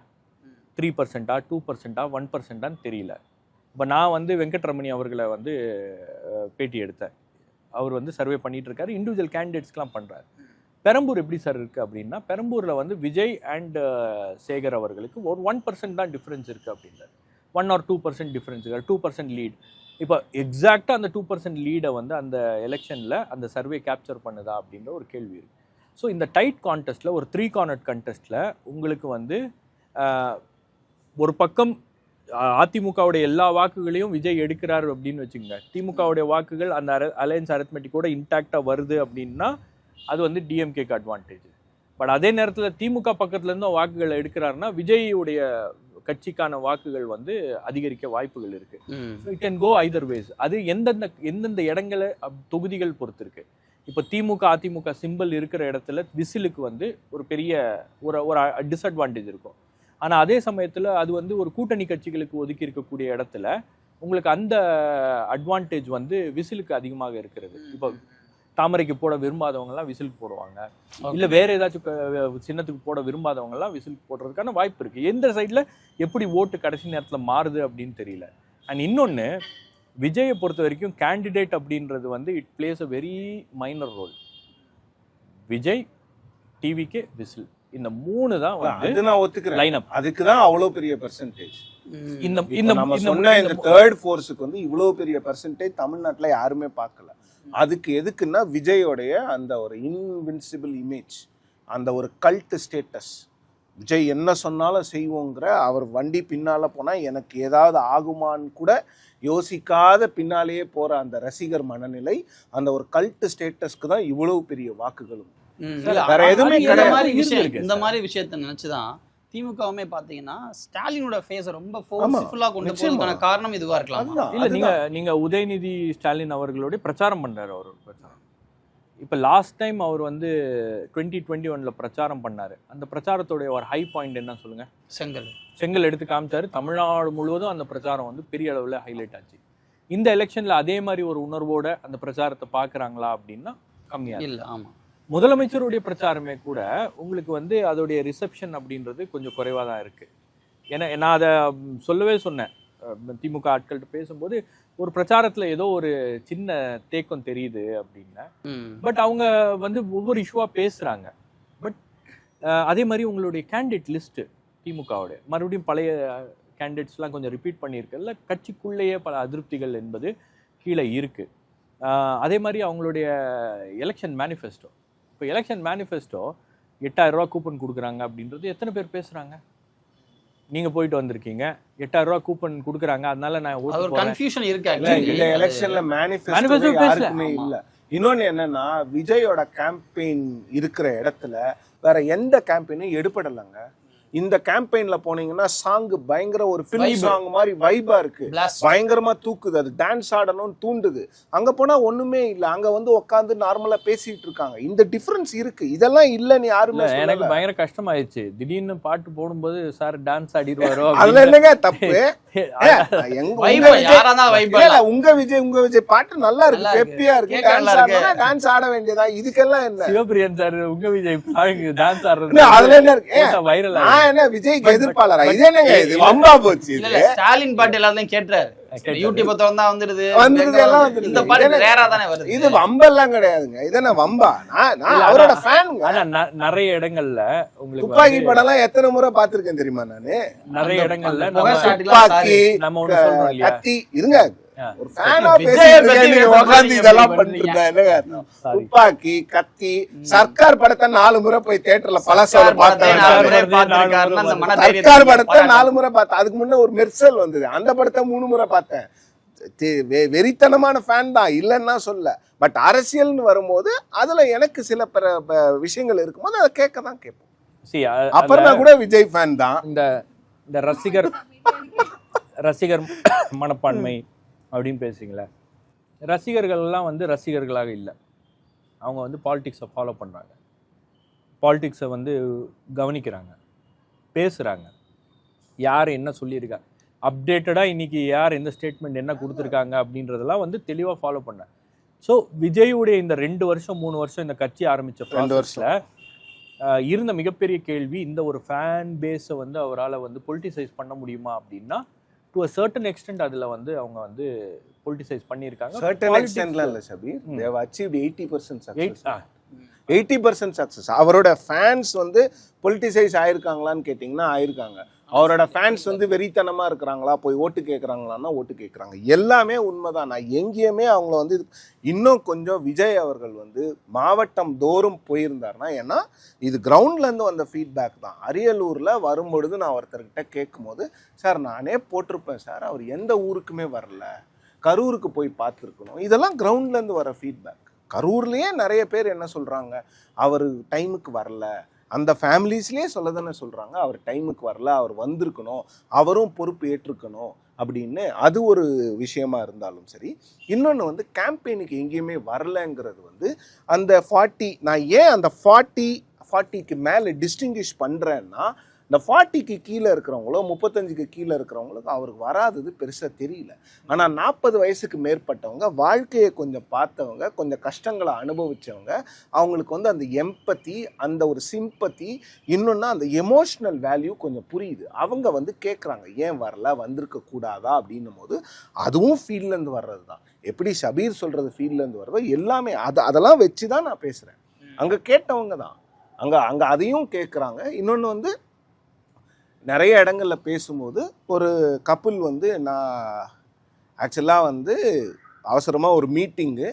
3%, 2%, 1%ன்னு தெரியல. இப்போ நான் வந்து வெங்கட்ரமணி அவர்களை வந்து பேட்டி எடுத்தேன். அவர் வந்து சர்வே பண்ணிட்டு இருக்காரு, இண்டிவிஜுவல் கேண்டிடேட்ஸ்க்கெலாம் பண்ணுறாரு. பெரம்பூர் எப்படி சார் இருக்குது அப்படின்னா, பெரம்பூரில் வந்து விஜய் அண்ட் சேகர் அவர்களுக்கு ஒரு 1% தான் டிஃப்ரென்ஸ் இருக்குது அப்படின்றார். 1 or 2% டிஃப்ரென்ஸ் இருக்குது, 2% லீட். இப்போ எக்ஸாக்டாக அந்த 2% லீடை வந்து அந்த எலெக்ஷனில் அந்த சர்வே கேப்சர் பண்ணுதா அப்படின்ற ஒரு கேள்வி இருக்குது. ஸோ இந்த டைட் கான்டெஸ்ட்டில், ஒரு 3 கார்னர் கண்டெஸ்ட்டில் உங்களுக்கு வந்து ஒரு பக்கம் அதிமுகவுடைய எல்லா வாக்குகளையும் விஜய் எடுக்கிறார் அப்படின்னு வச்சுக்கோங்க, திமுகவுடைய வாக்குகள் அந்த அலையன்ஸ் அரித்மெட்டிக்கோட இன்டாக்டாக வருது அப்படின்னா அது வந்து டிஎம்கேக்கு அட்வான்டேஜ். பட் அதே நேரத்தில் திமுக பக்கத்துலேருந்து வாக்குகளை எடுக்கிறாருன்னா விஜய்யுடைய கட்சிக்கான வாக்குகள் வந்து அதிகரிக்க வாய்ப்புகள் இருக்கு. It can go either ways. அது எந்தெந்த இடங்களை தொகுதிகள் பொறுத்து இருக்கு. இப்போ திமுக அதிமுக சிம்பிள் இருக்கிற இடத்துல விசிலுக்கு வந்து ஒரு பெரிய ஒரு டிஸ்அட்வான்டேஜ் இருக்கும். ஆனால் அதே சமயத்தில் அது வந்து ஒரு கூட்டணி கட்சிகளுக்கு ஒதுக்கி இருக்கக்கூடிய இடத்துல உங்களுக்கு அந்த அட்வான்டேஜ் வந்து விசிலுக்கு அதிகமாக இருக்கிறது. இப்போ தாமரைக்கு போட விரும்பாதவங்கலாம் விசிலுக்கு போடுவாங்க, இல்லை வேற ஏதாச்சும் சின்னத்துக்கு போட விரும்பாதவங்கலாம் விசிலுக்கு போடுறதுக்கான வாய்ப்பு இருக்குது. எந்த சைடில் எப்படி ஓட்டு கடைசி நேரத்தில் மாறுது அப்படின்னு தெரியல. அண்ட் இன்னொன்று, விஜயை பொறுத்த வரைக்கும் கேண்டிடேட் அப்படின்றது வந்து it plays a very minor role. Vijay, TVK, whistle, இந்த 3 தான் வந்து நான் ஒத்துக்கிறேன். லைனப். அதுக்கு தான் அவ்வளோ பெரிய பெர்சன்டேஜ். இந்த நம்ம சொன்ன இந்த தேர்ட் ஃபோர்ஸுக்கு வந்து இவ்வளோ பெரிய பெர்சன்டேஜ் தமிழ்நாட்டில் யாருமே பார்க்கல. அதுக்கு எதுக்குன்னா விஜயோடைய அந்த ஒரு இன்வின்சிபிள் இமேஜ், அந்த ஒரு கல்ட் ஸ்டேட்டஸ். விஜய் என்ன சொன்னாலும் செய்வோங்கிற, அவர் வண்டி பின்னால் போனால் எனக்கு ஏதாவது ஆகுமான்னு கூட யோசிக்காத பின்னாலேயே போகிற அந்த ரசிகர் மனநிலை, அந்த ஒரு கல்ட் ஸ்டேட்டஸ்க்கு தான் இவ்வளவு பெரிய வாக்குகளும். வேற எதுவுமே கிடையாது. இந்த மாதிரி விஷயத்தை நினைச்சுதான் திமுகவுமே பாத்தீங்கன்னா ஸ்டாலினோட ஃபேஸை ரொம்ப ஃபோர்ஸ்ஃபுல்லா கொண்டு போறதுக்கான காரணம் இதுவா இருக்கலாம். இல்ல, நீங்க உதயநிதி ஸ்டாலின் அவர்களுடைய பிரச்சாரம் பண்றாரு. அவர் பிரச்சாரம் இப்போ லாஸ்ட் டைம் அவர் வந்து 2021 பிரச்சாரம் பண்ணாரு. அந்த பிரச்சாரத்துடைய ஒரு ஹை பாயிண்ட் என்ன சொல்லுங்க? செங்கல் எடுத்து காமிச்சாரு. தமிழ்நாடு முழுவதும் அந்த பிரச்சாரம் வந்து பெரிய அளவில் ஹைலைட் ஆச்சு. இந்த எலெக்ஷன்ல அதே மாதிரி ஒரு உணர்வோட அந்த பிரச்சாரத்தை பாக்குறாங்களா அப்படின்னா கம்மியா இல்லை. ஆமா, முதலமைச்சருடைய பிரச்சாரமே கூட உங்களுக்கு வந்து அதோடைய ரிசப்ஷன் அப்படின்றது கொஞ்சம் குறைவாக தான் இருக்குது. ஏன்னா நான் அதை சொல்லவே சொன்னேன், திமுக ஆட்கள்கிட்ட பேசும்போது ஒரு பிரச்சாரத்தில் ஏதோ ஒரு சின்ன தேக்கம் தெரியுது அப்படின்னா. பட் அவங்க வந்து ஒவ்வொரு இஷ்யூவாக பேசுகிறாங்க. பட் அதே மாதிரி உங்களுடைய கேண்டிடேட் லிஸ்ட்டு திமுகவுடைய மறுபடியும் பழைய கேண்டிடேட்ஸ்லாம் கொஞ்சம் ரிப்பீட் பண்ணியிருக்கல, கட்சிக்குள்ளேயே பல அதிருப்திகள் என்பது கீழே இருக்குது. அதே மாதிரி அவங்களுடைய எலெக்ஷன் மேனிஃபெஸ்டோ, இப்போ எலெக்ஷன் மேனிஃபெஸ்டோ 8000 ரூபா கூப்பன் கொடுக்குறாங்க அப்படின்றது எத்தனை பேர் பேசுகிறாங்க? நீங்கள் போயிட்டு வந்திருக்கீங்க, 8000 ரூபா கூப்பன் கொடுக்குறாங்க, அதனால நான் ஓட்டு கன்ஃபியூஷன் இருக்கா? இந்த எலெக்ஷன்ல மேனிஃபெஸ்டோ யாருக்குமே இல்லை. இன்னொன்று என்னன்னா, விஜயோட கேம்பெயின் இருக்கிற இடத்துல வேற எந்த கேம்பெயினும் எடுபடலைங்க. இந்த கேம்பெயின்ல போனீங்கன்னா சாங் பயங்கர ஒரு ஃபிலிம் Vibe. சாங் மாதிரி வைபா இருக்கு, Blast. பயங்கரமா தூக்குது, அது டான்ஸ் ஆடணும்னு தூண்டுது. அங்க போனா ஒண்ணுமே இல்ல, அங்க வந்து உட்காந்து நார்மலா பேசிட்டு இருக்காங்க. இந்த டிஃபரன்ஸ் இருக்கு, இதெல்லாம் இல்லன்னு யாருமே இல்ல, எனக்கு சொல்லல. பயங்கர கஷ்டமாயிடுச்சு. திடீர்னு பாட்டு போடும்போது சார் டான்ஸ் ஆடிடுவாரோ அதுல என்னங்க தப்பு? எங்க Vibe, உங்க விஜய் யாரானா vibe இல்ல, இல்ல, உங்க விஜய் பாட்டு நல்லா இருக்கு, நல்லா இருக்கு. பெப்பியா இருக்கு, கேட்க நல்லா டான்ஸ் இருக்கு. ஆடணும், டான்ஸ் ஆட வேண்டியதா, இதுக்கெல்லாம் என்ன? சிவபிரியன் சார் உங்க விஜய் டான்ஸ் இல்ல, ஆடுறது அதுல என்ன இருக்கு? வைரல் நான் என்ன விஜய்க்கு எதிர்ப்பாளரா? இது என்னங்க இது வம்பா போச்சு? இல்ல இது இல்ல ஸ்டாலின் பாட்டு எல்லாத்தையும் கேட்டுறாரு. யூடியூப் திறந்தா வந்துருது எல்லாம் வந்துருது. இந்த பாட்டு இது ரேரா தானே வருது. இது வம்பெல்லாம் கிடையாதுங்க, இது என்ன வம்பா? நான் அவரோட ஃபேனுங்க. ஆனா நிறைய இடங்கள்ல உங்களுக்கு துப்பாக்கி படம் எல்லாம் எத்தனை முறை பாத்திருக்கேன் தெரியுமா நானு? நிறைய இடங்கள்ல புகை நம்ம shot எல்லாம் துப்பாக்கி, நம்ம ஒண்ணு சொல்றோம் இல்லையா? கத்தி, இருங்க, ஒரு ஃபேனா விஜயை பேசிட்டு பத்தி நீங்க பேசுறீங்க, உட்கார்ந்து இதெல்லாம் இப்படி பண்ணிட்டு இருந்தா என்னங்க அர்த்தம்? Sorry. துப்பாக்கி, கத்தி, சர்க்கார் படத்தை 4 முறை போய் தியேட்டர்ல பழசால சர்க்கார் படத்தை பார்த்தேன். நாலு முறை பார்த்திருக்காருன்னா அந்த மனதைரியத்தை சர்க்கார் படத்தை பாராட்டணும். 4 முறை பார்த்தேன். அதுக்கு முன்ன ஒரு மெர்சல் வந்தது, அந்த படத்தை 3 முறை பார்த்தேன். வெறித்தனமான ஃபேன் தான், இல்லைன்னா சொல்ல. பட் அரசியல்னு வரும்போது அதுல எனக்கு சில விஷயங்கள் இருக்கும்போது அதை கேட்க தான் கேட்போம். See, அப்புறம் கூட விஜய் ஃபேன் தான். இந்த ரசிகர் மனப்பான்மை அப்படின்னு பேசுறீங்களா? ரசிகர்கள் எல்லாம் வந்து ரசிகர்களாக இல்லை, அவங்க வந்து பாலிடிக்ஸை ஃபாலோ பண்ணுறாங்க, பாலிடிக்ஸை வந்து கவனிக்கிறாங்க, பேசுகிறாங்க, யார் என்ன சொல்லியிருக்கா, அப்டேட்டடாக இன்னைக்கு யார் எந்த ஸ்டேட்மெண்ட் என்ன கொடுத்துருக்காங்க அப்படின்றதெல்லாம் வந்து தெளிவாக ஃபாலோ பண்ணேன். ஸோ விஜயுடைய இந்த 2 வருஷம் 3 வருஷம் இந்த கட்சி ஆரம்பித்த 2 வருஷம் இருந்த மிகப்பெரிய கேள்வி, இந்த ஒரு ஃபேன் பேஸை வந்து அவரால் வந்து பொலிட்டிசைஸ் பண்ண முடியுமா அப்படின்னா, டு அ சர்டன் எக்ஸ்டென்ட் அதில் வந்து அவங்க வந்து பொலிட்டிசைஸ் பண்ணியிருக்காங்க. Certain extentல இல்ல Shabir, they have achieved 80% success. 80% success. அவரோட ஃபேன்ஸ் வந்து பொலிட்டிசைஸ் ஆயிருக்காங்களான்னு கேட்டிங்கன்னா ஆயிருக்காங்க. அவரோட ஃபேன்ஸ் வந்து வெறித்தனமா இருக்கிறாங்களா, போய் ஓட்டு கேட்குறாங்களான்னா ஓட்டு கேட்குறாங்க. எல்லாமே உண்மைதான். நான் எங்கேயுமே அவங்கள வந்து இன்னும் கொஞ்சம் விஜய் அவர்கள் வந்து மாவட்டம் தோறும் போயிருந்தாருன்னா, ஏன்னா இது கிரவுண்ட்லேருந்து வந்த ஃபீட்பேக் தான். அரியலூரில் வரும்பொழுது நான் ஒருத்தர்கிட்ட கேட்கும்போது, சார் நானே போட்டிருப்பேன் சார், அவர் எந்த ஊருக்குமே வரல, கரூருக்கு போய் பார்த்துருக்கணும், இதெல்லாம் கிரவுண்ட்லேருந்து வர ஃபீட்பேக். கரூர்லேயே நிறைய பேர் என்ன சொல்கிறாங்க, அவர் டைமுக்கு வரல, அந்த ஃபேமிலிஸ்லேயே சொல்ல தானே சொல்கிறாங்க, அவர் டைமுக்கு வரல, அவர் வந்திருக்கணும், அவரும் பொறுப்பு ஏற்றுக்கணும் அப்படின்னு. அது ஒரு விஷயமா இருந்தாலும் சரி. இன்னொன்று வந்து கேம்பெயினுக்கு எங்கேயுமே வரலங்கிறது வந்து அந்த 40, நான் ஏன் அந்த 40க்கு மேலே டிஸ்டிங்கிஷ் பண்ணுறேன்னா, இந்த 40க்கு கீழே இருக்கிறவங்களோ 35க்கு கீழே இருக்கிறவங்களுக்கு அவருக்கு வராதது பெருசாக தெரியல. ஆனால் 40 வயசுக்கு மேற்பட்டவங்க, வாழ்க்கையை கொஞ்சம் பார்த்தவங்க, கொஞ்சம் கஷ்டங்களை அனுபவித்தவங்க, அவங்களுக்கு வந்து அந்த எம்பத்தி, அந்த ஒரு சிம்பத்தி, இன்னொன்று அந்த எமோஷ்னல் வேல்யூ கொஞ்சம் புரியுது. அவங்க வந்து கேட்குறாங்க, ஏன் வரல, வந்திருக்க கூடாதா அப்படின்னும் போது அதுவும் ஃபீல்ட்லேருந்து வர்றது தான். எப்படி ஷபீர் சொல்கிறது ஃபீல்ட்லேருந்து வர்றதோ எல்லாமே அதெல்லாம் வச்சு தான் நான் பேசுகிறேன். அங்கே கேட்டவங்க தான் அங்கே அதையும் கேட்குறாங்க. இன்னொன்று வந்து நிறைய இடங்களில் பேசும்போது ஒரு கப்புள் வந்து, நான் ஆக்சுவலாக வந்து அவசரமாக ஒரு மீட்டிங்கு,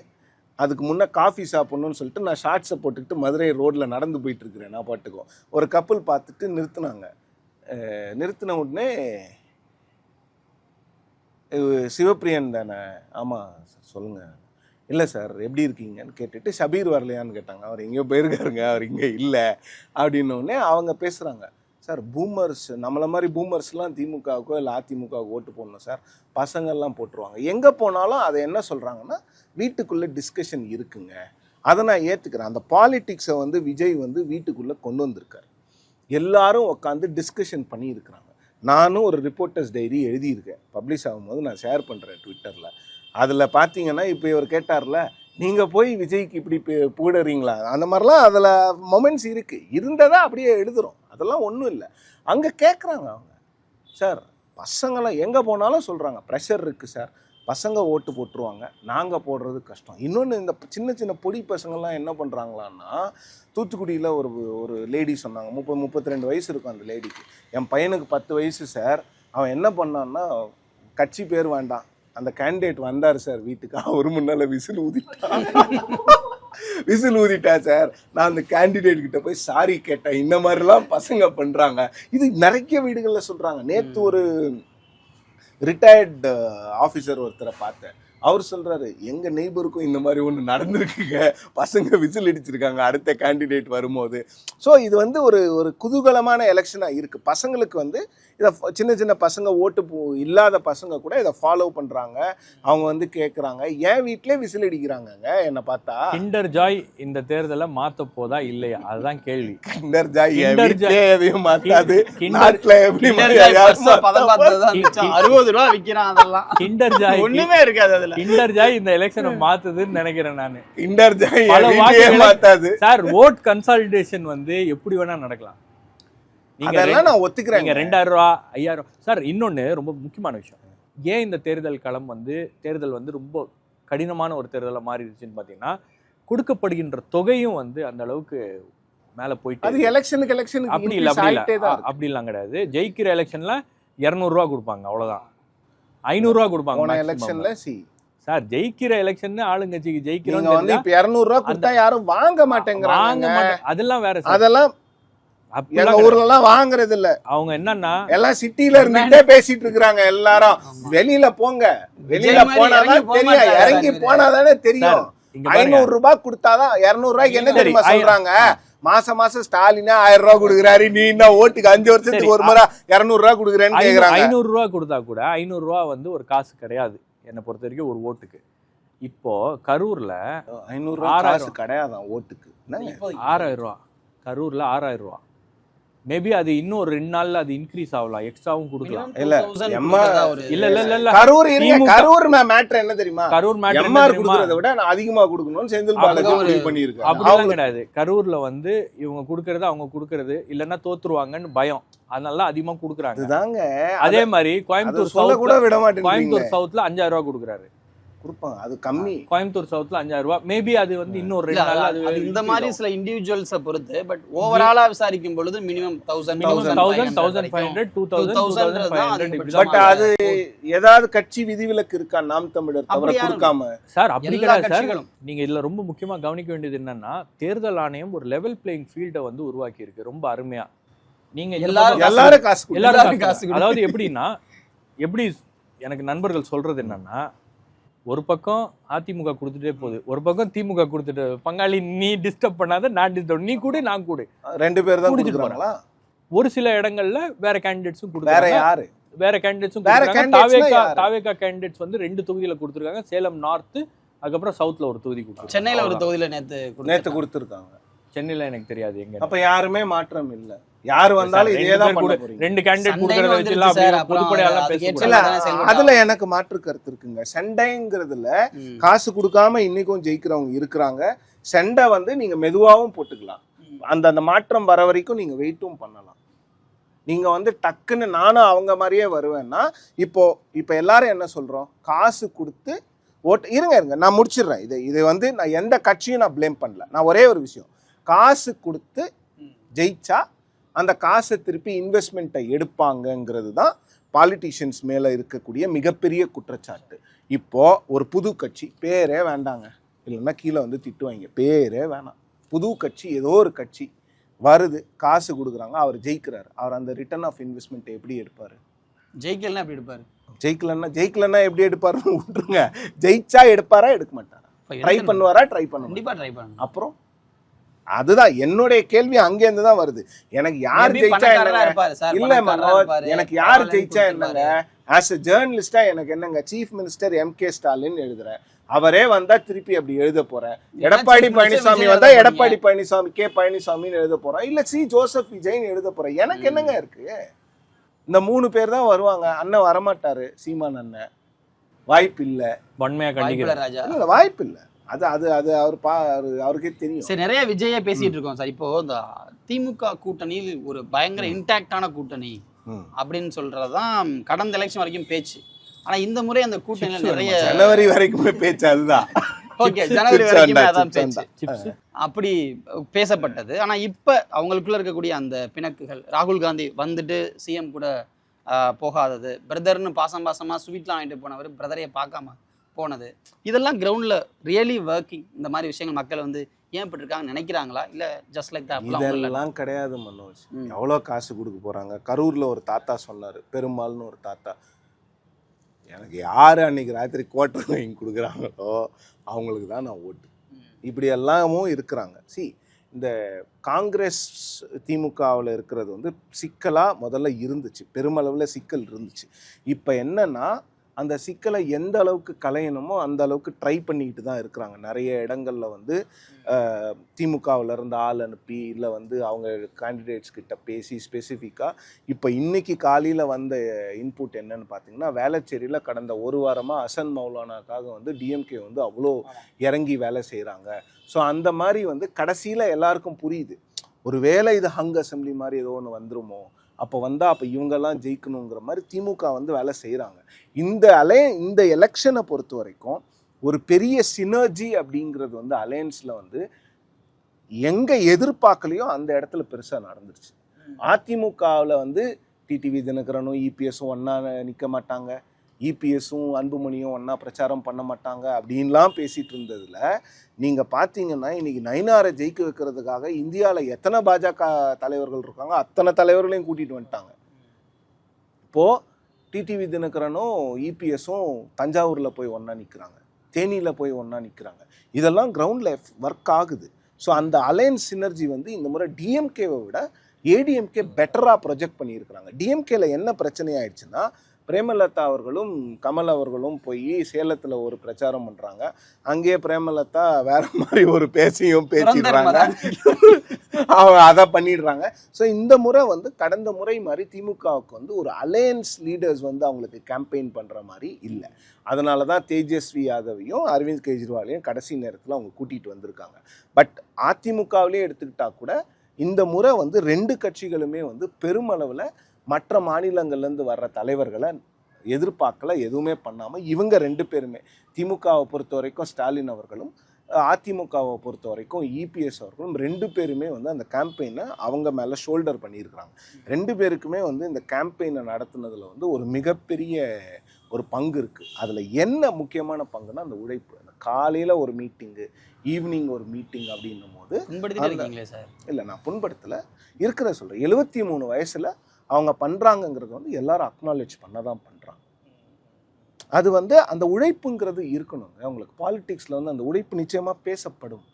அதுக்கு முன்னே காஃபி சாப்பிட்ணுன்னு சொல்லிட்டு நான் ஷார்ட்ஸை போட்டுக்கிட்டு மதுரை ரோட்டில் நடந்து போயிட்டுருக்கிறேன். நான் பாட்டுக்கும் ஒரு கப்புள் பார்த்துட்டு நிறுத்தினாங்க. நிறுத்தின உடனே, சிவப்பிரியன் தானே? ஆமாம் சார் சொல்லுங்கள். இல்லை சார் எப்படி இருக்கீங்கன்னு கேட்டுட்டு, ஷபீர் வரலையான்னு கேட்டாங்க. அவர் எங்கேயோ போயிருக்காருங்க, அவர் இங்கே இல்லை அப்படின்னோடனே அவங்க பேசுகிறாங்க, சார் பூமர்ஸ், நம்மளை மாதிரி பூமர்ஸ்லாம் திமுகவுக்கோ இல்லை அதிமுகவுக்கு ஓட்டு போடணும் சார், பசங்கள்லாம் போட்டுருவாங்க. எங்கே போனாலும் அதை என்ன சொல்கிறாங்கன்னா, வீட்டுக்குள்ளே டிஸ்கஷன் இருக்குங்க, அதை நான் ஏற்றுக்கிறேன். அந்த பாலிட்டிக்ஸை வந்து விஜய் வந்து வீட்டுக்குள்ளே கொண்டு வந்திருக்கார். எல்லாரும் உட்காந்து டிஸ்கஷன் பண்ணியிருக்கிறாங்க. நானும் ஒரு ரிப்போர்ட்டர்ஸ் டைரி எழுதியிருக்கேன், பப்ளிஷ் ஆகும்போது நான் ஷேர் பண்ணுறேன் ட்விட்டரில். அதில் பார்த்தீங்கன்னா, இப்போ இவர் கேட்டார்ல, நீங்கள் போய் விஜய்க்கு இப்படி போடுறீங்களா, அந்த மாதிரிலாம் அதில் மொமெண்ட்ஸ் இருக்குது, இருந்ததா அப்படியே எழுதுகிறோம், அதெல்லாம் ஒன்றும் இல்லை. அங்கே கேட்குறாங்க அவங்க, சார் பசங்களாம் எங்கே போனாலும் சொல்கிறாங்க, ப்ரெஷர் இருக்குது சார், பசங்க ஓட்டு போட்டுருவாங்க, நாங்கள் போடுறது கஷ்டம். இன்னொன்று, இந்த சின்ன சின்ன பொடி பசங்கள்லாம் என்ன பண்ணுறாங்களான்னா, தூத்துக்குடியில் ஒரு லேடி சொன்னாங்க, 32 வயசு இருக்கும் அந்த லேடிக்கு. என் பையனுக்கு 10 வயசு சார், அவன் என்ன பண்ணான்னா, கட்சி பேர் வேண்டாம், அந்த கேண்டிடேட் வந்தார் சார் வீட்டுக்கு, அவர் முன்னால் விசில் ஊதிட்டா சார், நான் அந்த கேண்டிடேட் கிட்ட போய் சாரி கேட்டேன். இந்த மாதிரிலாம் பசங்க பண்ணுறாங்க. இது நிறைய வீடுகளில் சொல்கிறாங்க. நேற்று ஒரு ரிட்டையர்டு ஆஃபீஸர் ஒருத்தரை பார்த்தேன், அவர் சொல்றாரு எங்க நெய்பருக்கும் இந்த மாதிரி ஒன்று நடந்திருக்குங்க, பசங்க விசில் அடிச்சிருக்காங்க அடுத்த கேண்டிடேட் வரும்போது. ஸோ இது வந்து ஒரு ஒரு குதூகலமான எலெக்ஷனாக இருக்கு. பசங்களுக்கு வந்து இதை சின்ன சின்ன பசங்க இல்லாத பசங்க கூட இதை ஃபாலோ பண்றாங்க. அவங்க வந்து கேட்குறாங்க, என் வீட்டிலே விசில் அடிக்கிறாங்கங்க என்னை பார்த்தா. கிண்டர் ஜாய் இந்த தேர்தலை மாத்த போதா இல்லையா, அதுதான் கேள்வி. கிண்டர் ஜாய் என் கிண்டர் வீட்டிலே எதையும் மாத்தாது. கிண்டர் நாட்டுல எப்படி ₹60 விற்கிறான், அதெல்லாம் கிண்டர் ஜாய் ஒண்ணுமே இருக்காது அதுல. கிண்டர் ஜாய் இந்த எலெக்ஷனை மாத்துதுன்னு நினைக்கிறேன் நானு. கிண்டர் ஜாய் பல என் வீட்டிலே வாக்குகளை- மாத்தாது. சார் ஓட் கன்சாலிடேஷன் வந்து எப்படி வேணா நடக்கலாம். நீங்க அதெல்லாம் நான் ஒத்துக்கிறேன். நீங்க 2000 ரூபா 5000 சார். இன்னொன்னு ரொம்ப முக்கியமான விஷயம், ஏன் இந்த தேர்தல் களம் வந்து தேர்தல் வந்து ரொம்ப கடினமான ஒரு தேர்தலா மாறிடுச்சுன்னு பாத்தீங்கன்னா, கொடுக்கப்படுகின்ற தொகையும் வந்து அந்த அளவுக்கு மேல போயிட்டு அது எலெக்ஷனுக்கு அப்படி இல்ல அப்படிலாம் கிடையாது. ஜெயிக்கிற எலெக்ஷன்ல 200 ரூபா கொடுப்பாங்க, அவ்வளவுதான். 500 ரூபா கொடுப்பாங்க போன maximum. எலெக்ஷன்ல சார் ஜெயிக்கிற எலெக்ஷன் ஆளுங்கட்சிக்கு நீங்க ஜெயிக்கிறோம் வந்து இப்ப 200 ரூபா கொடுத்தா யாரும் வாங்க மாட்டேங்கிறாங்க. வாங்க மாட்டேன், அதெல்லாம் வேற சார். அதெல்லாம் எங்க ஊர்ல எல்லாம் வாங்குறது இல்ல. அவங்க என்னன்னா எல்லாம் சிட்டில இருந்துட்டே பேசிட்டு இருக்காங்க எல்லாரும். வெளியில போங்க, வெளியில போனாதான் தெரியும், இறங்கி போனாதானே தெரியும். இங்க பாருங்க. 500 ரூபாய் கொடுத்தாதான் 200 ரூபாய்க்கு என்ன சரி, தெரியுமா சொல்றாங்க, மாசம் ஸ்டாலினா 1000 ரூபாய் கொடுக்குறாரு, நீ என்ன ஓட்டுக்கு 5 வருஷத்துக்கு ஒரு முறை 200 ரூபாய் கொடுக்குறேன்னு கேக்குறாங்க. 500 ரூபா கொடுத்தா கூட 500 ரூபா வந்து ஒரு காசு கிடையாது என்னை பொறுத்த வரைக்கும் ஒரு ஓட்டுக்கு. இப்போ கரூர்ல 500 ரூபாய் காசு கிடையாதான் ஓட்டுக்கு. 6000 ரூபா, கரூர்ல 6000 ரூபா. மேபி அது இன்னும் ஒரு 2 நாள்ல அது இன்க்ரீஸ் ஆகலாம், எக்ஸ்ட்ராவும் கொடுக்கலாம். இல்ல, இல்ல இல்ல இல்ல இல்ல கரூர் கரூர் மேட்டர் என்ன தெரியுமா, கரூர் மேட்டர் எம்ஆர் கொடுக்கறத விட நான் அதிகமா கொடுக்கணும்னு செந்தில் பாலாஜி முடிவு பண்ணியிருக்காங்க. அப்படிலாம் கிடையாது. கரூர்ல வந்து இவங்க கொடுக்கறது அவங்க கொடுக்கறது இல்லன்னா தோத்துருவாங்கன்னு பயம், அதனால அதிகமா கொடுக்குறாங்க. இதுதாங்க. அதே மாதிரி கோயம்புத்தூர் சொல்ல கூட விட கோயம்புத்தூர் மாட்டேங்குது. சவுத்ல 5000 ரூபா கொடுக்குறாரு. கொடுப்பாங்க, அது கம்மி. கோயம்புத்தூர் சவுத்ல 5000 ரூபா. மேபி அது வந்து இன்னொரு 2 நாள்ல அது இந்த மாதிரி சில இண்டிவிஜுவல்ஸை பொறுத்து. பட் ஓவராலா விசாரிக்கும் பொழுது மினிமம் 1500 2500 2000 பட் அது ஏதாவது கட்சி விதிவிலக்கு இருக்கா நாம் தமிழர் தவிர கொடுக்காம? சார் அப்படி எல்லா கிடையாது சார். கட்சிகளும். நீங்க இதுல ரொம்ப முக்கியமா கவனிக்க வேண்டியது என்னன்னா, தேர்தல் ஆணையம் ஒரு லெவல் பிளேயிங் ஃபீல்டை வந்து உருவாக்கி இருக்கு ரொம்ப அருமையா. நீங்க எல்லாரும் காசு எல்லாரும் காசு. அதாவது எப்படின்னா, எப்படி எனக்கு நண்பர்கள் சொல்றது என்னன்னா, ஒரு பக்கம் அதிமுக கொடுத்துட்டே போகுது, ஒரு பக்கம் திமுக கொடுத்துட்டு, பங்காளி நீ டிஸ்டர்ப் பண்ணாத, நான் டிஸ்டர்ப், நீ கூட நான் கூட 2 பேர் தான் கொடுக்குறாங்களா? ஒரு சில இடங்கள்ல வேற கேண்டிடேட்ஸும் வேற கொடுக்குறாங்க. யாரு வேற கேண்டிடேட்ஸும் வேற கொடுக்குறாங்க. candidates யாரு? தாவேகா கேண்டிடேட்ஸ் வந்து 2 தொகுதியில கொடுத்துருக்காங்க. சேலம் நார்த், அதுக்கப்புறம் சவுத்ல ஒரு தொகுதி கொடுத்துருக்காங்க. சென்னையில ஒரு தொகுதியில நேத்து கொடுத்துருக்காங்க. சென்னையில எனக்கு தெரியாது எங்க. அப்ப யாருமே மாற்றம் இல்ல, யாரு வந்தாலும் இதே தான் பண்ண போறீங்க. 2 கேண்டிடேட் கொடுக்கறத வச்சுலாம் அப்படியே பொதுப்படையாலாம் இல்ல, பேசக்கூடாது. அதுல எனக்கு மாற்று கருத்து இருக்குங்க. சண்டைங்கிறதுல காசு கொடுக்காம இன்னைக்கும் ஜெயிக்கிறவங்க இருக்கிறாங்க. சண்டை வந்து நீங்க மெதுவாகவும் போட்டுக்கலாம். அந்த மாற்றம் வர வரைக்கும் நீங்க வெயிட்டும் பண்ணலாம். நீங்க வந்து டக்குன்னு நானும் அவங்க மாதிரியே வருவேன்னா, இப்போ எல்லாரும் என்ன சொல்றோம், காசு கொடுத்து ஓட்டு இருங்க நான் முடிச்சிடுறேன். இது வந்து நான் எந்த கட்சியும் நான் ப்ளேம் பண்ணல. நான் ஒரே ஒரு விஷயம், காசு கொடுத்து ஜெயிச்சா அந்த காசை திருப்பி இன்வெஸ்ட்மெண்ட்டை எடுப்பாங்கங்கிறது தான் பாலிட்டிஷியன்ஸ் மேலே இருக்கக்கூடிய மிகப்பெரிய குற்றச்சாட்டு. இப்போ ஒரு புது கட்சி, பேரே வேண்டாங்க, இல்லைன்னா கீழே வந்து திட்டுவாங்க, பேரே வேணாம், புது கட்சி ஏதோ ஒரு கட்சி வருது, காசு கொடுக்குறாங்க, அவர் ஜெயிக்கிறாரு, அவர் அந்த ரிட்டர்ன் ஆஃப் இன்வெஸ்ட்மெண்ட் எப்படி எடுப்பாரு? ஜெயிக்கலன்னா எப்படி எடுப்பாரு? ஜெயிக்கலன்னா எப்படி எடுப்பாருன்னு விட்டுருங்க. ஜெயிச்சா எடுப்பாரா எடுக்க மாட்டாரா? ட்ரை பண்ணுவாரா? ட்ரை பண்ணுவாரா? கண்டிப்பா ட்ரை பண்ணுங்க. அப்புறம் அதுதான் என்னுடைய கேள்வி, அங்கேருந்து தான் வருது. எனக்கு யார் ஜெயிச்சா என்னங்க, இல்ல மனோஜ், எனக்கு யார் ஜெயிச்சா என்னங்க, ஆஸ் எ ஜேர்னலிஸ்டா எனக்கு என்னங்க, சீஃப் மினிஸ்டர் MK ஸ்டாலின் எழுதுறேன், அவரே வந்தா திருப்பி அப்படி எழுத போறேன். எடப்பாடி பழனிசாமி வந்தா எடப்பாடி பழனிசாமி K பழனிசாமின்னு எழுத போறேன், இல்ல C ஜோசப் விஜய்ன்னு எழுத போறேன். எனக்கு என்னங்க இருக்கு? இந்த 3 பேர் தான் வருவாங்க. அண்ணன் வரமாட்டாரு, சீமான் அண்ணன், வாய்ப்பு இல்ல. வன்மையா கண்டிக்கிறேன் ராஜா, இல்ல வாய்ப்பு இல்ல. அது அது அது அவருக்கே தெரியும். சரி, நிறைய விஜயே பேசிட்டு இருக்கோம் சார். இப்போ இந்த திமுக கூட்டணியில் ஒரு பயங்கர இன்டாக்டான கூட்டணி அப்படின்னு சொல்றதுதான் கடந்த எலெக்ஷன் வரைக்கும் பேச்சு. ஆனா இந்த முறை அந்த கூட்டணியில நிறைய ஜனவரி வரைக்குமே பேச்சு அதுதான். ஓகே, ஜனவரி வரைக்குமே அதான் பேச்சு, அப்படி பேசப்பட்டது. ஆனா இப்ப அவங்களுக்குள்ள இருக்கக்கூடிய அந்த பிணக்குகள், ராகுல் காந்தி வந்துட்டு சிஎம் கூட போகாதது, பிரதர்னு பாசமா ஸ்வீட்லாம் வாங்கிட்டு போனவர் பிரதரையை பார்க்காம போனது, இதெல்லாம் கிரவுண்ட்ல ரியலி ஒர்க்கிங். இந்த மாதிரி விஷயங்கள் மக்கள் வந்து ஏன் இப்படி இருக்காங்க நினைக்கிறாங்களா, இல்ல ஜஸ்ட் லைக் தட்? இதெல்லாம் கிடையாது மனோஜ். எவ்வளோ காசு கொடுக்க போறாங்க? கரூர்ல ஒரு தாத்தா சொன்னாரு, பெருமாள்னு ஒரு தாத்தா, எனக்கு யார் அன்னைக்கு ராத்திரி குவார்டர் வாங்கி கொடுக்குறாங்களோ அவங்களுக்கு தான் நான் ஓட்டு. இப்படி எல்லாமும் இருக்கிறாங்க. இந்த காங்கிரஸ் திமுகவில் இருக்கிறது வந்து சிக்கலாக முதல்ல இருந்துச்சு, பெருமளவில் சிக்கல் இருந்துச்சு. இப்போ என்னன்னா அந்த சிக்கலை எந்த அளவுக்கு களையணுமோ அந்த அளவுக்கு ட்ரை பண்ணிக்கிட்டு தான் இருக்கிறாங்க. நிறைய இடங்களில் வந்து திமுகவில் இருந்து ஆள் அனுப்பி இல்லை வந்து அவங்க கேண்டிடேட்ஸ் கிட்ட பேசி ஸ்பெசிஃபிக்காக இப்போ இன்னைக்கு காலையில் வந்த இன்புட் என்னன்னு பார்த்தீங்கன்னா, வேளச்சேரியில் கடந்த ஒரு வாரமாக அசன் மௌலானாக்காக வந்து டிஎம்கே வந்து அவ்வளோ இறங்கி வேலை செய்கிறாங்க. ஸோ அந்த மாதிரி வந்து கடைசியில் எல்லாருக்கும் புரியுது, ஒரு வேளை இது ஹங் அசம்பிளி மாதிரி ஏதோ ஒன்று வந்துருமோ, அப்போ வந்தால் அப்போ இவங்கெல்லாம் ஜெயிக்கணுங்கிற மாதிரி திமுக வந்து வேலை செய்கிறாங்க. இந்த எலெக்ஷனை பொறுத்த வரைக்கும் ஒரு பெரிய சினர்ஜி அப்படிங்கிறது வந்து அலையன்ஸில் வந்து எங்கே எதிர்பார்க்கலையோ அந்த இடத்துல பெருசாக நடந்துருச்சு. அதிமுகவில் வந்து டிடிவி தினகரனும் இபிஎஸும் ஒன்றா நிற்க மாட்டாங்க, இபிஎஸும் அன்புமணியும் ஒன்றா பிரச்சாரம் பண்ண மாட்டாங்க அப்படின்லாம் பேசிகிட்டு இருந்ததில் நீங்கள் பார்த்தீங்கன்னா இன்றைக்கி நயினாரை ஜெயிக்க வைக்கிறதுக்காக இந்தியாவில் எத்தனை பாஜக தலைவர்கள் இருக்காங்க அத்தனை தலைவர்களையும் கூட்டிகிட்டு வந்துட்டாங்க. இப்போது டிடிவி தினகரனும் இபிஎஸும் தஞ்சாவூரில் போய் ஒன்றா நிற்கிறாங்க, தேனியில் போய் ஒன்றா நிற்கிறாங்க. இதெல்லாம் கிரவுண்டில் ஒர்க் ஆகுது. ஸோ அந்த அலையன்ஸ் சினர்ஜி வந்து இந்த முறை டிஎம்கேவை விட ஏடிஎம்கே பெட்டராக ப்ரொஜெக்ட் பண்ணியிருக்கிறாங்க. டிஎம்கேல என்ன பிரச்சனை ஆயிடுச்சுன்னா, பிரேமலதா அவர்களும் கமல் அவர்களும் போய் சேலத்தில் ஒரு பிரச்சாரம் பண்ணுறாங்க, அங்கேயே பிரேமலதா வேற மாதிரி ஒரு பேசிடுறாங்க, அதை பண்ணிடுறாங்க. ஸோ இந்த முறை வந்து கடந்த முறை மாதிரி திமுகவுக்கு வந்து ஒரு அலையன்ஸ் லீடர்ஸ் வந்து அவங்களுக்கு கேம்பெயின் பண்ணுற மாதிரி இல்லை. அதனால தான் தேஜஸ்வி யாதவையும் அரவிந்த் கெஜ்ரிவாலையும் கடைசி நேரத்தில் அவங்க கூட்டிகிட்டு வந்திருக்காங்க. பட் அதிமுகவிலே எடுத்துக்கிட்டா கூட இந்த முறை வந்து ரெண்டு கட்சிகளுமே வந்து பெருமளவில் மற்ற மாநிலங்கள்லேருந்து வர்ற தலைவர்களை எதிர்பார்க்கல, எதுவுமே பண்ணாமல் இவங்க ரெண்டு பேருமே, திமுகவை பொறுத்த வரைக்கும் ஸ்டாலின் அவர்களும் அதிமுகவை பொறுத்த வரைக்கும் இபிஎஸ் அவர்களும் ரெண்டு பேருமே வந்து அந்த கேம்பெயினை அவங்க மேலே ஷோல்டர் பண்ணியிருக்கிறாங்க. ரெண்டு பேருக்குமே வந்து இந்த கேம்பெயினை நடத்துனதில் வந்து ஒரு மிகப்பெரிய ஒரு பங்கு இருக்குது. அதில் என்ன முக்கியமான பங்குன்னா அந்த உழைப்பு. அந்த காலையில் ஒரு மீட்டிங்கு, ஈவினிங் ஒரு மீட்டிங் அப்படின்னும் போது இல்லை, நான் புண்படுத்தலை, இருக்கிற சொல்கிறேன். 73 வயசில் அவங்க பண்ணுறாங்கங்கிறது வந்து எல்லாரும் அக்னாலேஜ் பண்ண தான் பண்ணுறாங்க. அது வந்து அந்த உழைப்புங்கிறது இருக்கணுங்க. அவங்களுக்கு பாலிடிக்ஸில் வந்து அந்த உழைப்பு நிச்சயமாக பேசப்படும்,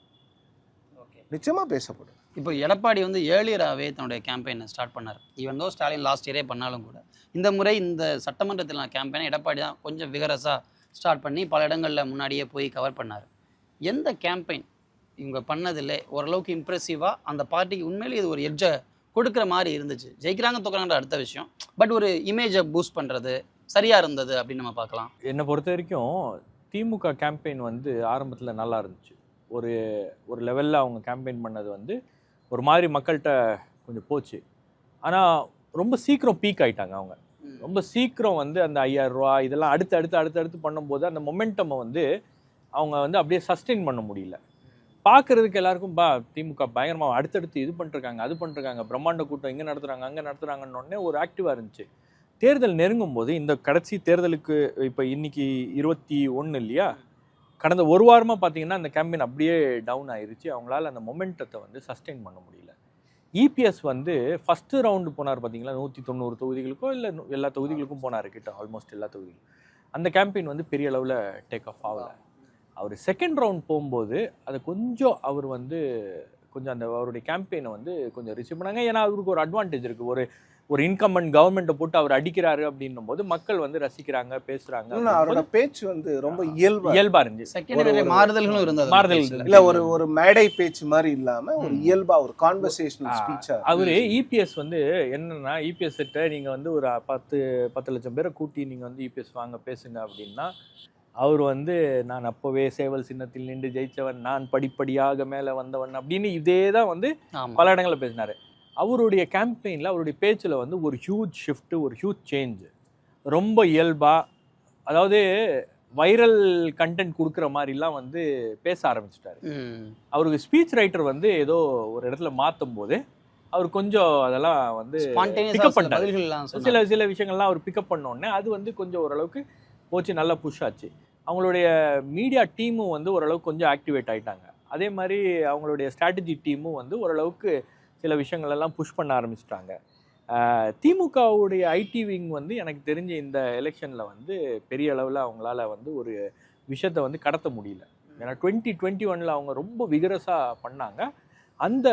நிச்சயமாக பேசப்படும். இப்போ எடப்பாடி வந்து ஏர்லியராகவே தன்னுடைய கேம்பெயினை ஸ்டார்ட் பண்ணார். ஈவன் தோ ஸ்டாலின் லாஸ்ட் இயரே பண்ணாலும் கூட இந்த முறை இந்த சட்டமன்றத்தில் கேம்பெயினை எடப்பாடி தான் கொஞ்சம் விகரஸாக ஸ்டார்ட் பண்ணி பல இடங்களில் முன்னாடியே போய் கவர் பண்ணார். எந்த கேம்பெயின் இவங்க பண்ணதில்லை ஓரளவுக்கு இம்ப்ரெசிவாக அந்த பார்ட்டிக்கு உண்மையிலேயே இது ஒரு எட்ஜை கொடுக்குற மாதிரி இருந்துச்சு? ஜெயிக்கிறாங்க தோக்குறாங்கன்ற அடுத்த விஷயம், பட் ஒரு இமேஜை பூஸ்ட் பண்ணுறது சரியாக இருந்தது அப்படின்னு நம்ம பார்க்கலாம். என்னை பொறுத்த வரைக்கும் திமுக கேம்பெயின் வந்து ஆரம்பத்தில் நல்லா இருந்துச்சு. ஒரு ஒரு லெவலில் அவங்க கேம்பெயின் பண்ணது வந்து ஒரு மாதிரி மக்கள்கிட்ட கொஞ்சம் போச்சு. ஆனால் ரொம்ப சீக்கிரம் பீக் ஆகிட்டாங்க அவங்க. ரொம்ப சீக்கிரம் வந்து அந்த 5000 ரூபா இதெல்லாம் அடுத்து பண்ணும்போது அந்த மொமெண்டமை வந்து அவங்க வந்து அப்படியே சஸ்டெயின் பண்ண முடியல. பார்க்குறதுக்கு எல்லாருக்கும் திமுக பயங்கரமாக அடுத்தடுத்து இது பண்ணிருக்காங்க, அது பண்ணிருக்காங்க, பிரம்மாண்ட கூட்டம் இங்கே நடத்துகிறாங்க அங்கே நடத்துகிறாங்கன்னொடனே ஒரு ஆக்டிவாக இருந்துச்சு. தேர்தல் நெருங்கும் போது இந்த கடைசி தேர்தலுக்கு இப்போ இன்னைக்கு 21 இல்லையா, கடந்த ஒரு வாரமாக பார்த்தீங்கன்னா அந்த கேம்பெயின் அப்படியே டவுன் ஆயிருச்சு. அவங்களால அந்த மொமெண்டத்தை வந்து சஸ்டெயின் பண்ண முடியல. இபிஎஸ் வந்து ஃபஸ்ட்டு ரவுண்டு போனார் பார்த்தீங்களா, 190 தொகுதிகளுக்கோ இல்லை எல்லா தொகுதிகளுக்கும் போனார் கிட்ட, ஆல்மோஸ்ட் எல்லா தொகுதிகளும். அந்த கேம்பெயின் வந்து பெரிய அளவில் டேக் ஆஃப் ஆகலை. அவர் செகண்ட் ரவுண்ட் போகும்போது அதை கொஞ்சம் அவர் வந்து கொஞ்சம் அந்த அவருடைய கேம்பெயினை வந்து கொஞ்சம் ரிசீவ் பண்ணாங்க. ஏன்னா அவருக்கு ஒரு அட்வான்டேஜ் இருக்குது, ஒரு இன்கம்பன்ட் கவர்மெண்ட்டை போட்டு அவர் அடிக்கிறாரு அப்படின்னும் போது மக்கள் வந்து ரசிக்கிறாங்க, பேசுறாங்க. அவரோட பேச்சு வந்து ரொம்ப இயல்பா இருந்துச்சு. மாறுதல்களும் இருந்தது, மாறுதல் இல்ல, ஒரு மேடை பேச்சு மாதிரி இல்லாம ஒரு இயல்பா ஒரு கான்வர்சேஷனல் ஸ்பீச்சா. அவரு இபிஎஸ் வந்து என்னன்னா, இபிஎஸ் கிட்ட நீங்க வந்து ஒரு 10 லட்சம் பேரை கூட்டி நீங்க வந்து இபிஎஸ் வாங்க பேசுங்க அப்படின்னா, அவர் வந்து நான் அப்போவே சேவல் சின்னத்தில் நின்று ஜெயிச்சவன், நான் படிப்படியாக மேலே வந்தவன் அப்படின்னு இதே தான் வந்து பல இடங்களில் பேசினார். அவருடைய கேம்பெயினில் அவருடைய பேச்சில் வந்து ஒரு ஹியூஜ் ஷிஃப்ட்டு, ஒரு ஹியூஜ் சேஞ்சு, ரொம்ப இயல்பாக, அதாவது வைரல் கண்டென்ட் கொடுக்குற மாதிரிலாம் வந்து பேச ஆரம்பிச்சிட்டாரு. அவருக்கு ஸ்பீச் ரைட்டர் வந்து ஏதோ ஒரு இடத்துல மாற்றும் போது அவர் கொஞ்சம் அதெல்லாம் வந்து பிக்கப் பண்ணிட்டாரு. சில விஷயங்கள்லாம் அவர் பிக்கப் பண்ணோடனே அது வந்து கொஞ்சம் ஓரளவுக்கு போச்சு, நல்லா புஷ் ஆச்சு. அவங்களுடைய மீடியா டீமும் வந்து ஓரளவுக்கு கொஞ்சம் ஆக்டிவேட் ஆகிட்டாங்க. அதே மாதிரி அவங்களுடைய ஸ்ட்ராட்டஜி டீமும் வந்து ஓரளவுக்கு சில விஷயங்களெல்லாம் புஷ் பண்ண ஆரம்பிச்சிட்டாங்க. திமுகவுடைய ஐடி விங் வந்து எனக்கு தெரிஞ்ச இந்த எலெக்ஷனில் வந்து பெரிய அளவில் அவங்களால வந்து ஒரு விஷயத்தை வந்து கடத்த முடியல. ஏன்னா 2021 அவங்க ரொம்ப விகரஸாக பண்ணாங்க. அந்த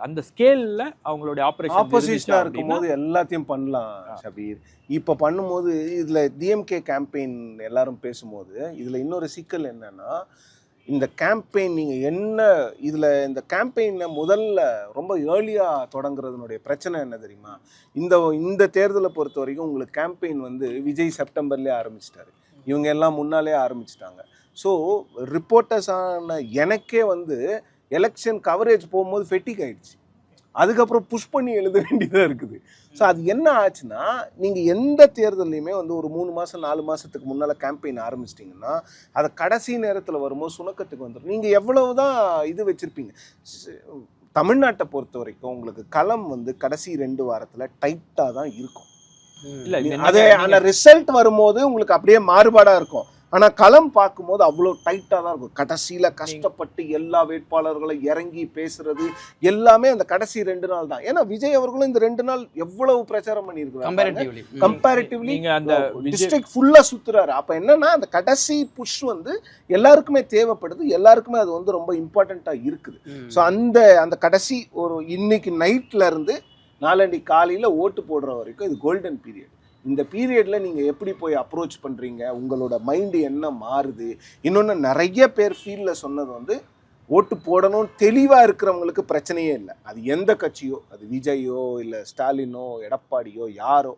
அந்த ஸ்கேலில் அவங்களுடைய ஆப்போசிஷனாக இருக்கும்போது எல்லாத்தையும் பண்ணலாம் ஷபீர். இப்போ பண்ணும்போது இதில் டிஎம்கே கேம்பெயின் எல்லாரும் பேசும்போது இதில் இன்னொரு சிக்கல் என்னன்னா, இந்த கேம்பெயின் நீங்கள் என்ன இதில் இந்த கேம்பெயினை முதல்ல ரொம்ப ஏர்லியாக தொடங்குறதுனுடைய பிரச்சனை என்ன தெரியுமா? இந்த தேர்தலை பொறுத்த வரைக்கும் உங்களுக்கு கேம்பெயின் வந்து விஜய் செப்டம்பர்லேயே ஆரம்பிச்சிட்டாரு, இவங்க எல்லாம் முன்னாலே ஆரம்பிச்சிட்டாங்க. ஸோ ரிப்போர்ட்டர்ஸான எனக்கே வந்து எலெக்ஷன் கவரேஜ் போகும்போது ஃபெட்டிக் ஆயிடுச்சு. அதுக்கப்புறம் புஷ் பண்ணி எழுத வேண்டியதாக இருக்குது. ஸோ அது என்ன ஆச்சுன்னா, நீங்கள் எந்த தேர்தலையுமே வந்து ஒரு 3 மாதம் 4 மாதத்துக்கு முன்னால் கேம்பெயின் ஆரம்பிச்சிட்டிங்கன்னா அதை கடைசி நேரத்தில் வரும்போது சுணக்கத்துக்கு வந்துடும். நீங்கள் எவ்வளவு தான் இது வச்சுருப்பீங்க. தமிழ்நாட்டை பொறுத்த வரைக்கும் உங்களுக்கு களம் வந்து கடைசி 2 வாரத்தில் டைட்டாக தான் இருக்கும். அது அந்த ரிசல்ட் வரும்போது உங்களுக்கு அப்படியே மாறுபாடாக இருக்கும். ஆனால் களம் பார்க்கும்போது அவ்வளோ டைட்டாக தான் இருக்கும். கடைசியில் கஷ்டப்பட்டு எல்லா வேட்பாளர்களும் இறங்கி பேசுறது எல்லாமே அந்த கடைசி 2 நாள் தான். ஏன்னா விஜய் அவர்களும் இந்த 2 நாள் எவ்வளவு பிரச்சாரம் பண்ணியிருக்காங்க. கம்பேரிட்டிவ்லி அந்த டிஸ்ட்ரிக்ட் ஃபுல்லாக சுற்றுறாரு. அப்போ என்னன்னா அந்த கடைசி புஷ் வந்து எல்லாருக்குமே தேவைப்படுது, எல்லாருக்குமே அது வந்து ரொம்ப இம்பார்ட்டண்ட்டாக இருக்குது. ஸோ அந்த கடைசி ஒரு இன்னைக்கு நைட்ல இருந்து நாளன்னைக்கு காலையில் ஓட்டு போடுற வரைக்கும் இது கோல்டன் பீரியட். இந்த பீரியடில் நீங்கள் எப்படி போய் அப்ரோச் பண்ணுறீங்க, உங்களோட மைண்டு என்ன மாறுது. இன்னொன்று நிறைய பேர் ஃபீல்டில் சொன்னது வந்து ஓட்டு போடணும்னு தெளிவாக இருக்கிறவங்களுக்கு பிரச்சனையே இல்லை. அது எந்த கட்சியோ, அது விஜயோ இல்லை ஸ்டாலினோ எடப்பாடியோ யாரோ.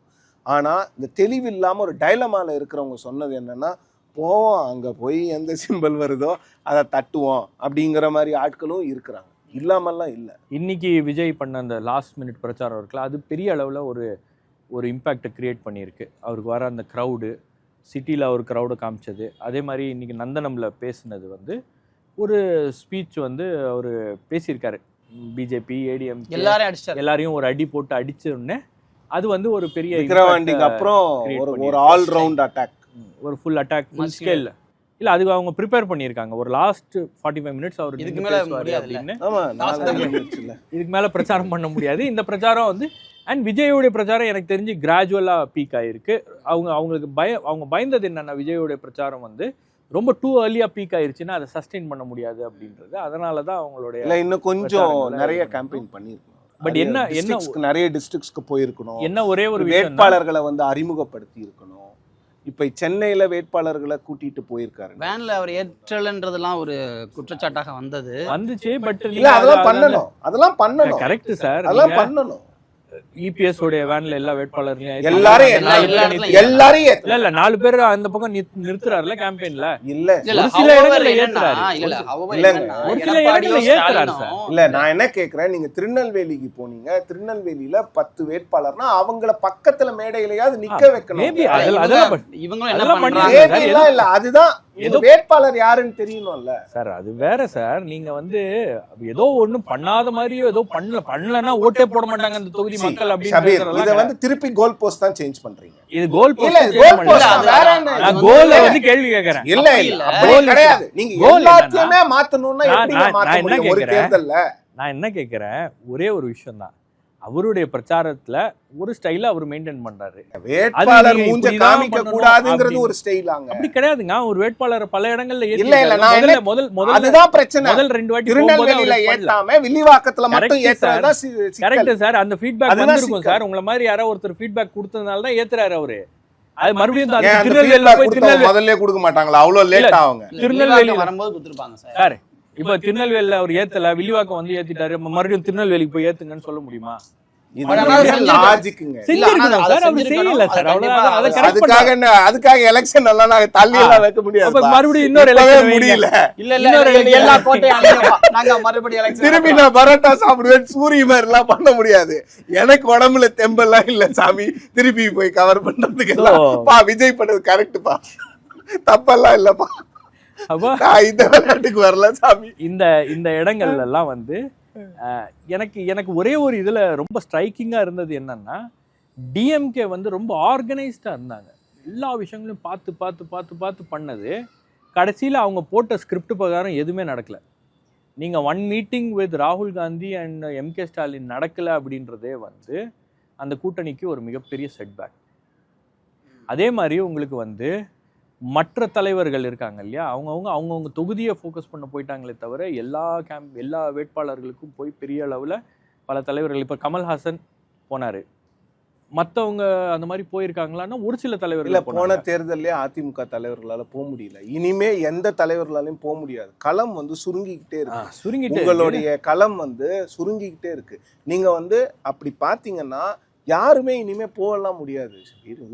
ஆனால் இந்த தெளிவு இல்லாமல் ஒரு டைலமாவில் இருக்கிறவங்க சொன்னது என்னென்னா, போவோம் அங்கே போய் எந்த சிம்பல் வருதோ அதை தட்டுவோம் அப்படிங்கிற மாதிரி ஆட்களும் இருக்கிறாங்க, இல்லாமல்லாம் இல்லை. இன்னைக்கு விஜய் பண்ண அந்த லாஸ்ட் மினிட் பிரச்சாரம் இருக்குல்ல, அது பெரிய அளவில் ஒரு இம்பேக்டை க்ரியேட் பண்ணியிருக்கு. அவருக்கு வர அந்த க்ரௌடு, சிட்டியில் அவர் க்ரௌடை காமிச்சது, அதே மாதிரி இன்றைக்கி நந்தனமில் பேசுனது வந்து ஒரு ஸ்பீச் வந்து அவர் பேசியிருக்காரு. பிஜேபி ஏடிஎம் எல்லாரையும் ஒரு அடி போட்டு அடிச்சோடனே அது வந்து ஒரு பெரிய விக்கிரவாண்டிக்கு அப்புறம் ஒரு ஆல் ரவுண்ட் அட்டாக், ஒரு ஃபுல் அட்டாக் ஃபுல் ஸ்கேல். இல்லை அதுக்கு அவங்க ப்ரிப்பேர் பண்ணியிருக்காங்க. ஒரு லாஸ்ட் 45 மினிட்ஸ் அவர் இதுக்கு மேலே பிரச்சாரம் பண்ண முடியாது. இந்த பிரச்சாரம் வந்து அண்ட் விஜயோடைய பிரச்சாரம் எனக்கு தெரிஞ்சு கிராஜுவலாக பீக் ஆகிருக்கு. அவங்களுக்கு அவங்க பயந்தது என்னென்னா, விஜயோடைய பிரச்சாரம் வந்து ரொம்ப டூ ஏர்லியாக பீக் ஆயிருச்சுன்னா அதை சஸ்டெயின் பண்ண முடியாது அப்படின்றது. அதனால தான் அவங்களுடைய இன்னும் கொஞ்சம் நிறைய கேம்பெயின் பண்ணியிருக்கணும். பட் என்ன நிறைய டிஸ்ட்ரிக்ட்ஸ்க்கு போயிருக்கணும். என்ன ஒரே ஒரு வேட்பாளர்களை வந்து அறிமுகப்படுத்தி இருக்கணும். இப்போ சென்னையில வேட்பாளர்களை கூட்டிட்டு போயிருக்காரு. வேன்ல அவர் ஏற்றலன்றதெல்லாம் ஒரு குற்றச்சாட்டாக வந்துச்சு. பட் இல்ல அதெல்லாம் பண்ணணும். கரெக்ட் சார், அதெல்லாம் பண்ணணும். இபிஎஸ் உடைய வேன்ல எல்லா வேட்பாளர்களையும் எல்லாரையும் இல்ல 4 பேர் அந்த பக்கம் நிறுத்துறாருல கேம்பெயின்ல. இல்ல ஒரு சில இடங்கள்ல ஏத்துறாரு சார். இல்ல நான் என்ன கேக்குறேன், நீங்க திருநெல்வேலிக்கு போனீங்க, திருநெல்வேலியில 10 வேட்பாளர்னா அவங்கள பக்கத்துல மேடையிலயாவது நிக்க வைக்கணும். இல்ல அதுதான் வேட்பாளர் யாருன்னு தெரியணும்ல சார். அது வேற சார். நீங்க வந்து ஏதோ ஒண்ணும் பண்ணாத மாதிரியோ ஏதோ பண்ணலன்னா ஓட்டே போட மாட்டாங்க அந்த தொகுதி மக்கள் அப்படின்னு. இத வந்து திருப்பி கோல் போஸ்ட் தான் சேஞ்ச் பண்றீங்க. இது கோல் போஸ்ட் நான் கோல்ல வந்து கேள்வி கேக்குறேன். இல்ல அப்படி கிடையாது. நீங்க எல்லாத்தையுமே மாத்தணும்னா எப்படி மாத்த முடியும் ஒரு தேர்தல்ல? நான் என்ன கேக்குறேன், ஒரே ஒரு விஷயம் தான். அவருடைய பிரச்சாரத்துல ஒரு ஸ்டைல அவர் மெயின்டைன் பண்றாரு. வேட்பாளர் மூஞ்ச காமிக்க கூடாதுங்கிறது ஒரு ஸ்டைலாங்க. அப்படி கிடையாதுங்க. ஒரு வேட்பாளர் பல இடங்கள்ல முதல் அதுதான் பிரச்சனை. முதல் 2 வாட்டி திருநெல்வேலியில ஏத்தாம வில்லிவாக்கத்துல மட்டும் ஏத்துறதா கரெக்ட் சார். அந்த ஃபீட்பேக் வந்திருக்கும் சார். உங்கள மாதிரி யாரோ ஒருத்தர் ஃபீட்பேக் கொடுத்ததனால தான் ஏத்துறாரு அவரு. அது மறுபடியும் திருநெல்வேலியில போய் முதல்ல கொடுக்க மாட்டாங்களா? அவ்வளவு லேட் ஆகுங்க. திருநெல்வேலி வரும்போது கொடுத்துருப்பாங்க சார். இப்ப திருநெல்வேலியில அவர் ஏத்தல, வில்லிவாக்கம் வந்து ஏத்திட்டாரு, மறுபடியும் திருநெல்வேலிக்கு போய் ஏத்துங்கன்னு சொல்ல முடியுமா? அதுக்காக எலெக்ஷன் எல்லாம் தள்ளி எல்லாம் வைக்க முடியாது. மறுபடியும் இன்னொரு எலெக்ஷன் முடியல. திரும்பி நான் பரோட்டா சாப்பிடுவேன் சூரிய மாதிரி எல்லாம் பண்ண முடியாது. எனக்கு உடம்புல தெம்பெல்லாம் இல்ல சாமி திருப்பி போய் கவர் பண்றதுக்கு எல்லாம். விஜய் பண்ணது கரெக்டுப்பா, தப்பெல்லாம் இல்லப்பா. இந்த விளையாட்டுக்கு வரல சாமி. இந்த இடங்கள்ல எல்லாம் வந்து எனக்கு ஒரே ஒரு இதுல ரொம்ப ஸ்ட்ரைக்கிங்கா இருந்தது என்னன்னா, டிஎம்கே வந்து ரொம்ப ஆர்கனைஸ்டா இருந்தாங்க. எல்லா விஷயங்களையும் பார்த்து பார்த்து பார்த்து பார்த்து பண்ணது. கடைசியில் அவங்க போட்ட ஸ்கிரிப்ட் பிரகாரம் எதுவுமே நடக்கல. நீங்கள் 1 மீட்டிங் வித் ராகுல் காந்தி அண்ட் எம்கே ஸ்டாலின் நடக்கலை அப்படின்றதே வந்து அந்த கூட்டணிக்கு ஒரு மிகப்பெரிய செட்பேக். அதே மாதிரி உங்களுக்கு வந்து மற்ற தலைவர்கள் இருக்காங்க இல்லையா, அவங்கவுங்க தொகுதியை ஃபோக்கஸ் பண்ண போயிட்டாங்களே தவிர எல்லா வேட்பாளர்களுக்கும் போய் பெரிய அளவில் பல தலைவர்கள், இப்போ கமல்ஹாசன் போனார், மற்றவங்க அந்த மாதிரி போயிருக்காங்களான்னா ஒரு சில தலைவர்கள் போன தேர்தலே அதிமுக தலைவர்களால போக முடியல. இனிமே எந்த தலைவர்களாலையும் போக முடியாது. களம் வந்து சுருங்கிக்கிட்டே இருக்கு. உங்களுடைய களம் வந்து சுருங்கிக்கிட்டே இருக்கு. நீங்க வந்து அப்படி பாத்தீங்கன்னா யாருமே இனிமே போகலாம் முடியாது.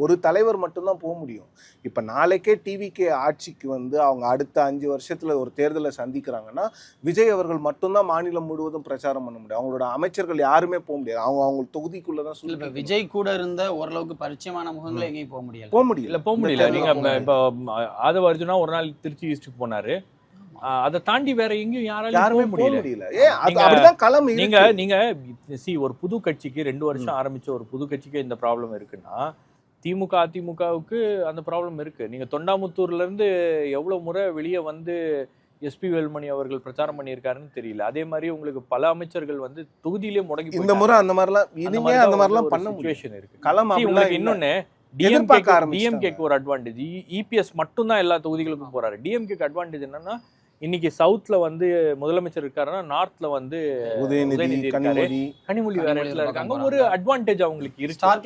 ஒரு தலைவர் மட்டும்தான் போக முடியும். இப்ப நாளைக்கே டிவிகே ஆட்சிக்கு வந்து அவங்க அடுத்த 5 வருஷத்துல ஒரு தேர்தலை சந்திக்கிறாங்கன்னா விஜய் அவர்கள் மட்டும்தான் மாநிலம் முழுவதும் பிரச்சாரம் பண்ண முடியும். அவங்களோட அமைச்சர்கள் யாருமே போக முடியாது. அவங்க தொகுதிக்குள்ளதான் சொல்லி. விஜய் கூட இருந்த ஓரளவுக்கு பரிச்சயமான முகங்களை எங்கேயும் போக முடியல. போக முடியல. நீங்க இப்போ ஆதவ அர்ஜுனா ஒரு நாள் திருச்சி ஈஸ்டுக்கு போனாரு, அதை தாண்டி வேற எங்கேயும் யாராலும் முடியல. நீங்க ஒரு புது கட்சிக்கு 2 வருஷம் ஆரம்பிச்ச ஒரு புது கட்சிக்கு இந்த ப்ராப்ளம் இருக்குன்னா திமுக அதிமுகவுக்கு அந்த ப்ராப்ளம் இருக்கு. நீங்க தொண்டாமுத்தூர்ல இருந்து எவ்வளவு முறை வெளியே வந்து எஸ்பி வேலுமணி அவர்கள் பிரச்சாரம் பண்ணியிருக்காருன்னு தெரியல. அதே மாதிரி உங்களுக்கு பல அமைச்சர்கள் வந்து தொகுதியிலேயே முடங்கி இந்த முறை அந்த மாதிரிலாம் பண்ண சிச்சுவேஷன் இருக்கு. இன்னொன்னு டிஎம்கேக்கு ஒரு அட்வான்டேஜ், இபிஎஸ் மட்டும் தான் எல்லா தொகுதிகளுக்கும் போறாரு. டிஎம்கேக்கு அட்வான்டேஜ் என்னன்னா இன்னைக்கு சவுத்ல வந்து முதலமைச்சர் இருக்காருன்னா நார்த்ல வந்து உதயநிதி கனிமொழி வேற இடத்துல இருக்காங்க. ஒரு அட்வான்டேஜ் அவங்களுக்கு இருக்கு. ஸ்டார்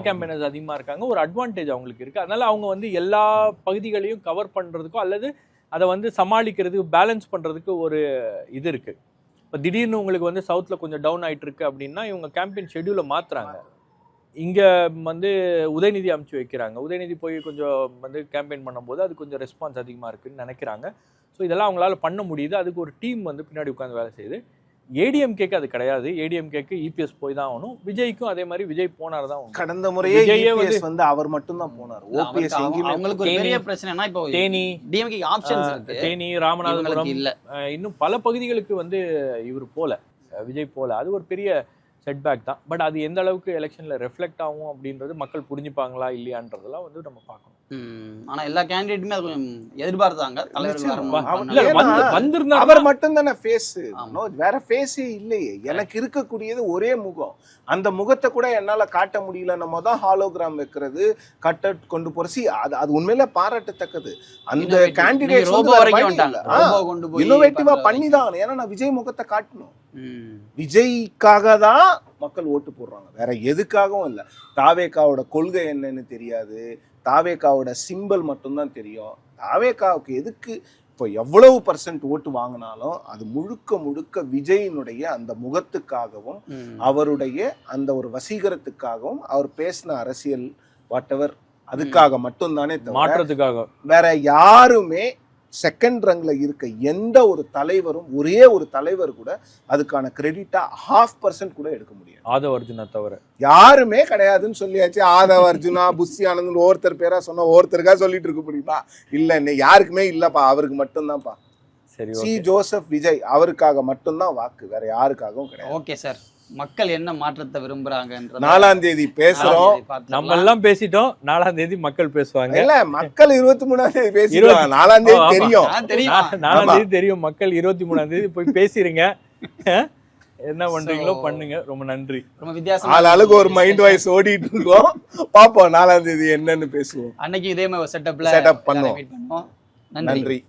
கேம்பெயினர்ஸ் அதிகமா இருக்காங்க. ஒரு அட்வான்டேஜ் அவங்களுக்கு இருக்கு. அதனால அவங்க வந்து எல்லா பகுதிகளையும் கவர் பண்றதுக்கோ அல்லது அதை வந்து சமாளிக்கிறதுக்கு பேலன்ஸ் பண்றதுக்கு ஒரு இது இருக்கு. இப்போ திடீர்னு உங்களுக்கு வந்து சவுத்ல கொஞ்சம் டவுன் ஆயிட்டு இருக்கு அப்படின்னா இவங்க கேம்பெயின் ஷெட்யூலை மாத்துறாங்க. இங்க வந்து உதயநிதி அமுச்சு வைக்கிறாங்க. உதயநிதி போய் கொஞ்சம் வந்து கேம்பெயின் பண்ணும்போது அது கொஞ்சம் ரெஸ்பான்ஸ் அதிகமாக இருக்குன்னு நினைக்கிறாங்க. ஸோ இதெல்லாம் அவங்களால பண்ண முடியுது. அதுக்கு ஒரு டீம் வந்து பின்னாடி உட்காந்து வேலை செய்யுது. ஏடிஎம்கேக்கு அது கிடையாது. ஏடிஎம்கேக்கு இபிஎஸ் போய் தான் ஆகணும். விஜய்க்கும் அதே மாதிரி விஜய் போனார் தான். கடந்த முறையே இபிஎஸ் வந்து அவர் மட்டும் தான் போனார். ஓபிஎஸ் எங்கேயுமே அவங்களுக்கு ஒரு பெரிய பிரச்சனைனா இப்போ தேனி டிஎம்கே ஆப்ஷன்ஸ் இருக்கு. தேனி ராமநாதபுரம் இல்ல, இன்னும் பல பகுதிகளுக்கு வந்து இவர் போல, விஜய் போல. அது ஒரு பெரிய செட்பேக் தான். பட் அது எந்த அளவுக்கு எலெக்ஷன்ல ரெஃப்ளெக்ட் ஆகும் அப்படின்றது மக்கள் புரிஞ்சுப்பாங்களா இல்லையான்றதெல்லாம் வந்து நம்ம பார்க்கணும். ஆனா எல்லா கேண்டிடேட்டுமே அது எதிர்பார்த்தாங்க. அவர் மட்டும் தானே ஃபேஸ், வேற ஃபேஸே இல்லையே. எனக்கு இருக்கக்கூடியது ஒரே முகம். அந்த முகத்தை கூட என்னால காட்ட முடியல. நம்ம தான் ஹாலோகிராம் வைக்கிறது, கட் அவுட் கொண்டு போறசி, அது உண்மையில பாராட்டத்தக்கது. அந்த கேண்டிடேட் இன்னோவேட்டிவா பண்ணிதான். ஏன்னா நான் விஜய் முகத்தை காட்டணும். விஜய்க்காக தான் மக்கள் ஓட்டு போடுறாங்க, வேற எதுக்காகவும் இல்லை. தாவேகாவோட கொள்கை என்னன்னு தெரியாது. தாவேகாவோட சிம்பிள் மட்டும்தான் தெரியும். தாவேகாவுக்கு எதுக்கு இப்போ எவ்வளவு % ஓட்டு வாங்கினாலும் அது முழுக்க விஜயினுடைய அந்த முகத்துக்காகவும் அவருடைய அந்த ஒரு வசீகரத்துக்காகவும் அவர் பேசின அரசியல் வாட்டவர் அதுக்காக மட்டும்தானே, மாற்றத்துக்காக வேற யாருமே செகண்ட் ரங்ல இருக்க எந்த ஒரு தலைவரும், ஒரே ஒரு தலைவர் கூட அதுக்கான கிரெடிட்டா 0.5% கூட எடுக்க முடியாது. ஆதவ அர்ஜுனா தவிர யாருமே கிடையாதுன்னு சொல்லியாச்சு. ஆதவ அர்ஜுனா, புஷி ஆனந்த் ஒருத்தர் பேரா சொன்ன ஒருத்தருக்கா சொல்லிட்டு இருக்க முடியுமா? இல்ல, யாருக்குமே இல்லப்பா, அவருக்கு மட்டும்தான்ப்பா. சரி, சி ஜோசப் விஜய் அவருக்காக மட்டும்தான் வாக்கு, வேற யாருக்காகவும் கிடையாது. ஓகே சார், மக்கள் என்ன மாற்றத்தை விரும்புறாங்க? 4ஆம் தேதி பேசுறோம். நம்ம எல்லாம் பேசிட்டோம். 4ஆம் தேதி மக்கள் பேசுவாங்க. இல்ல, மக்கள் 23ஆம் தேதி பேசிடுவாங்க. 4ஆம் தேதி தெரியும். 4ஆம் தேதி தெரியும். மக்கள் 23ஆம் தேதி போய் பேசிருங்க. என்ன பண்றீங்களோ பண்ணுங்க. ரொம்ப நன்றி. ரொம்ப வித்தியாசமா ஆளுக்கு ஒரு மைண்ட் வாய்ஸ் ஓடிட்டு இருக்கோம். பாப்போம் 4ஆம் தேதி என்னன்னு பேசுவோம். அன்னைக்கு இதே மாதிரி செட்டப் பண்ணுவோம். நன்றி.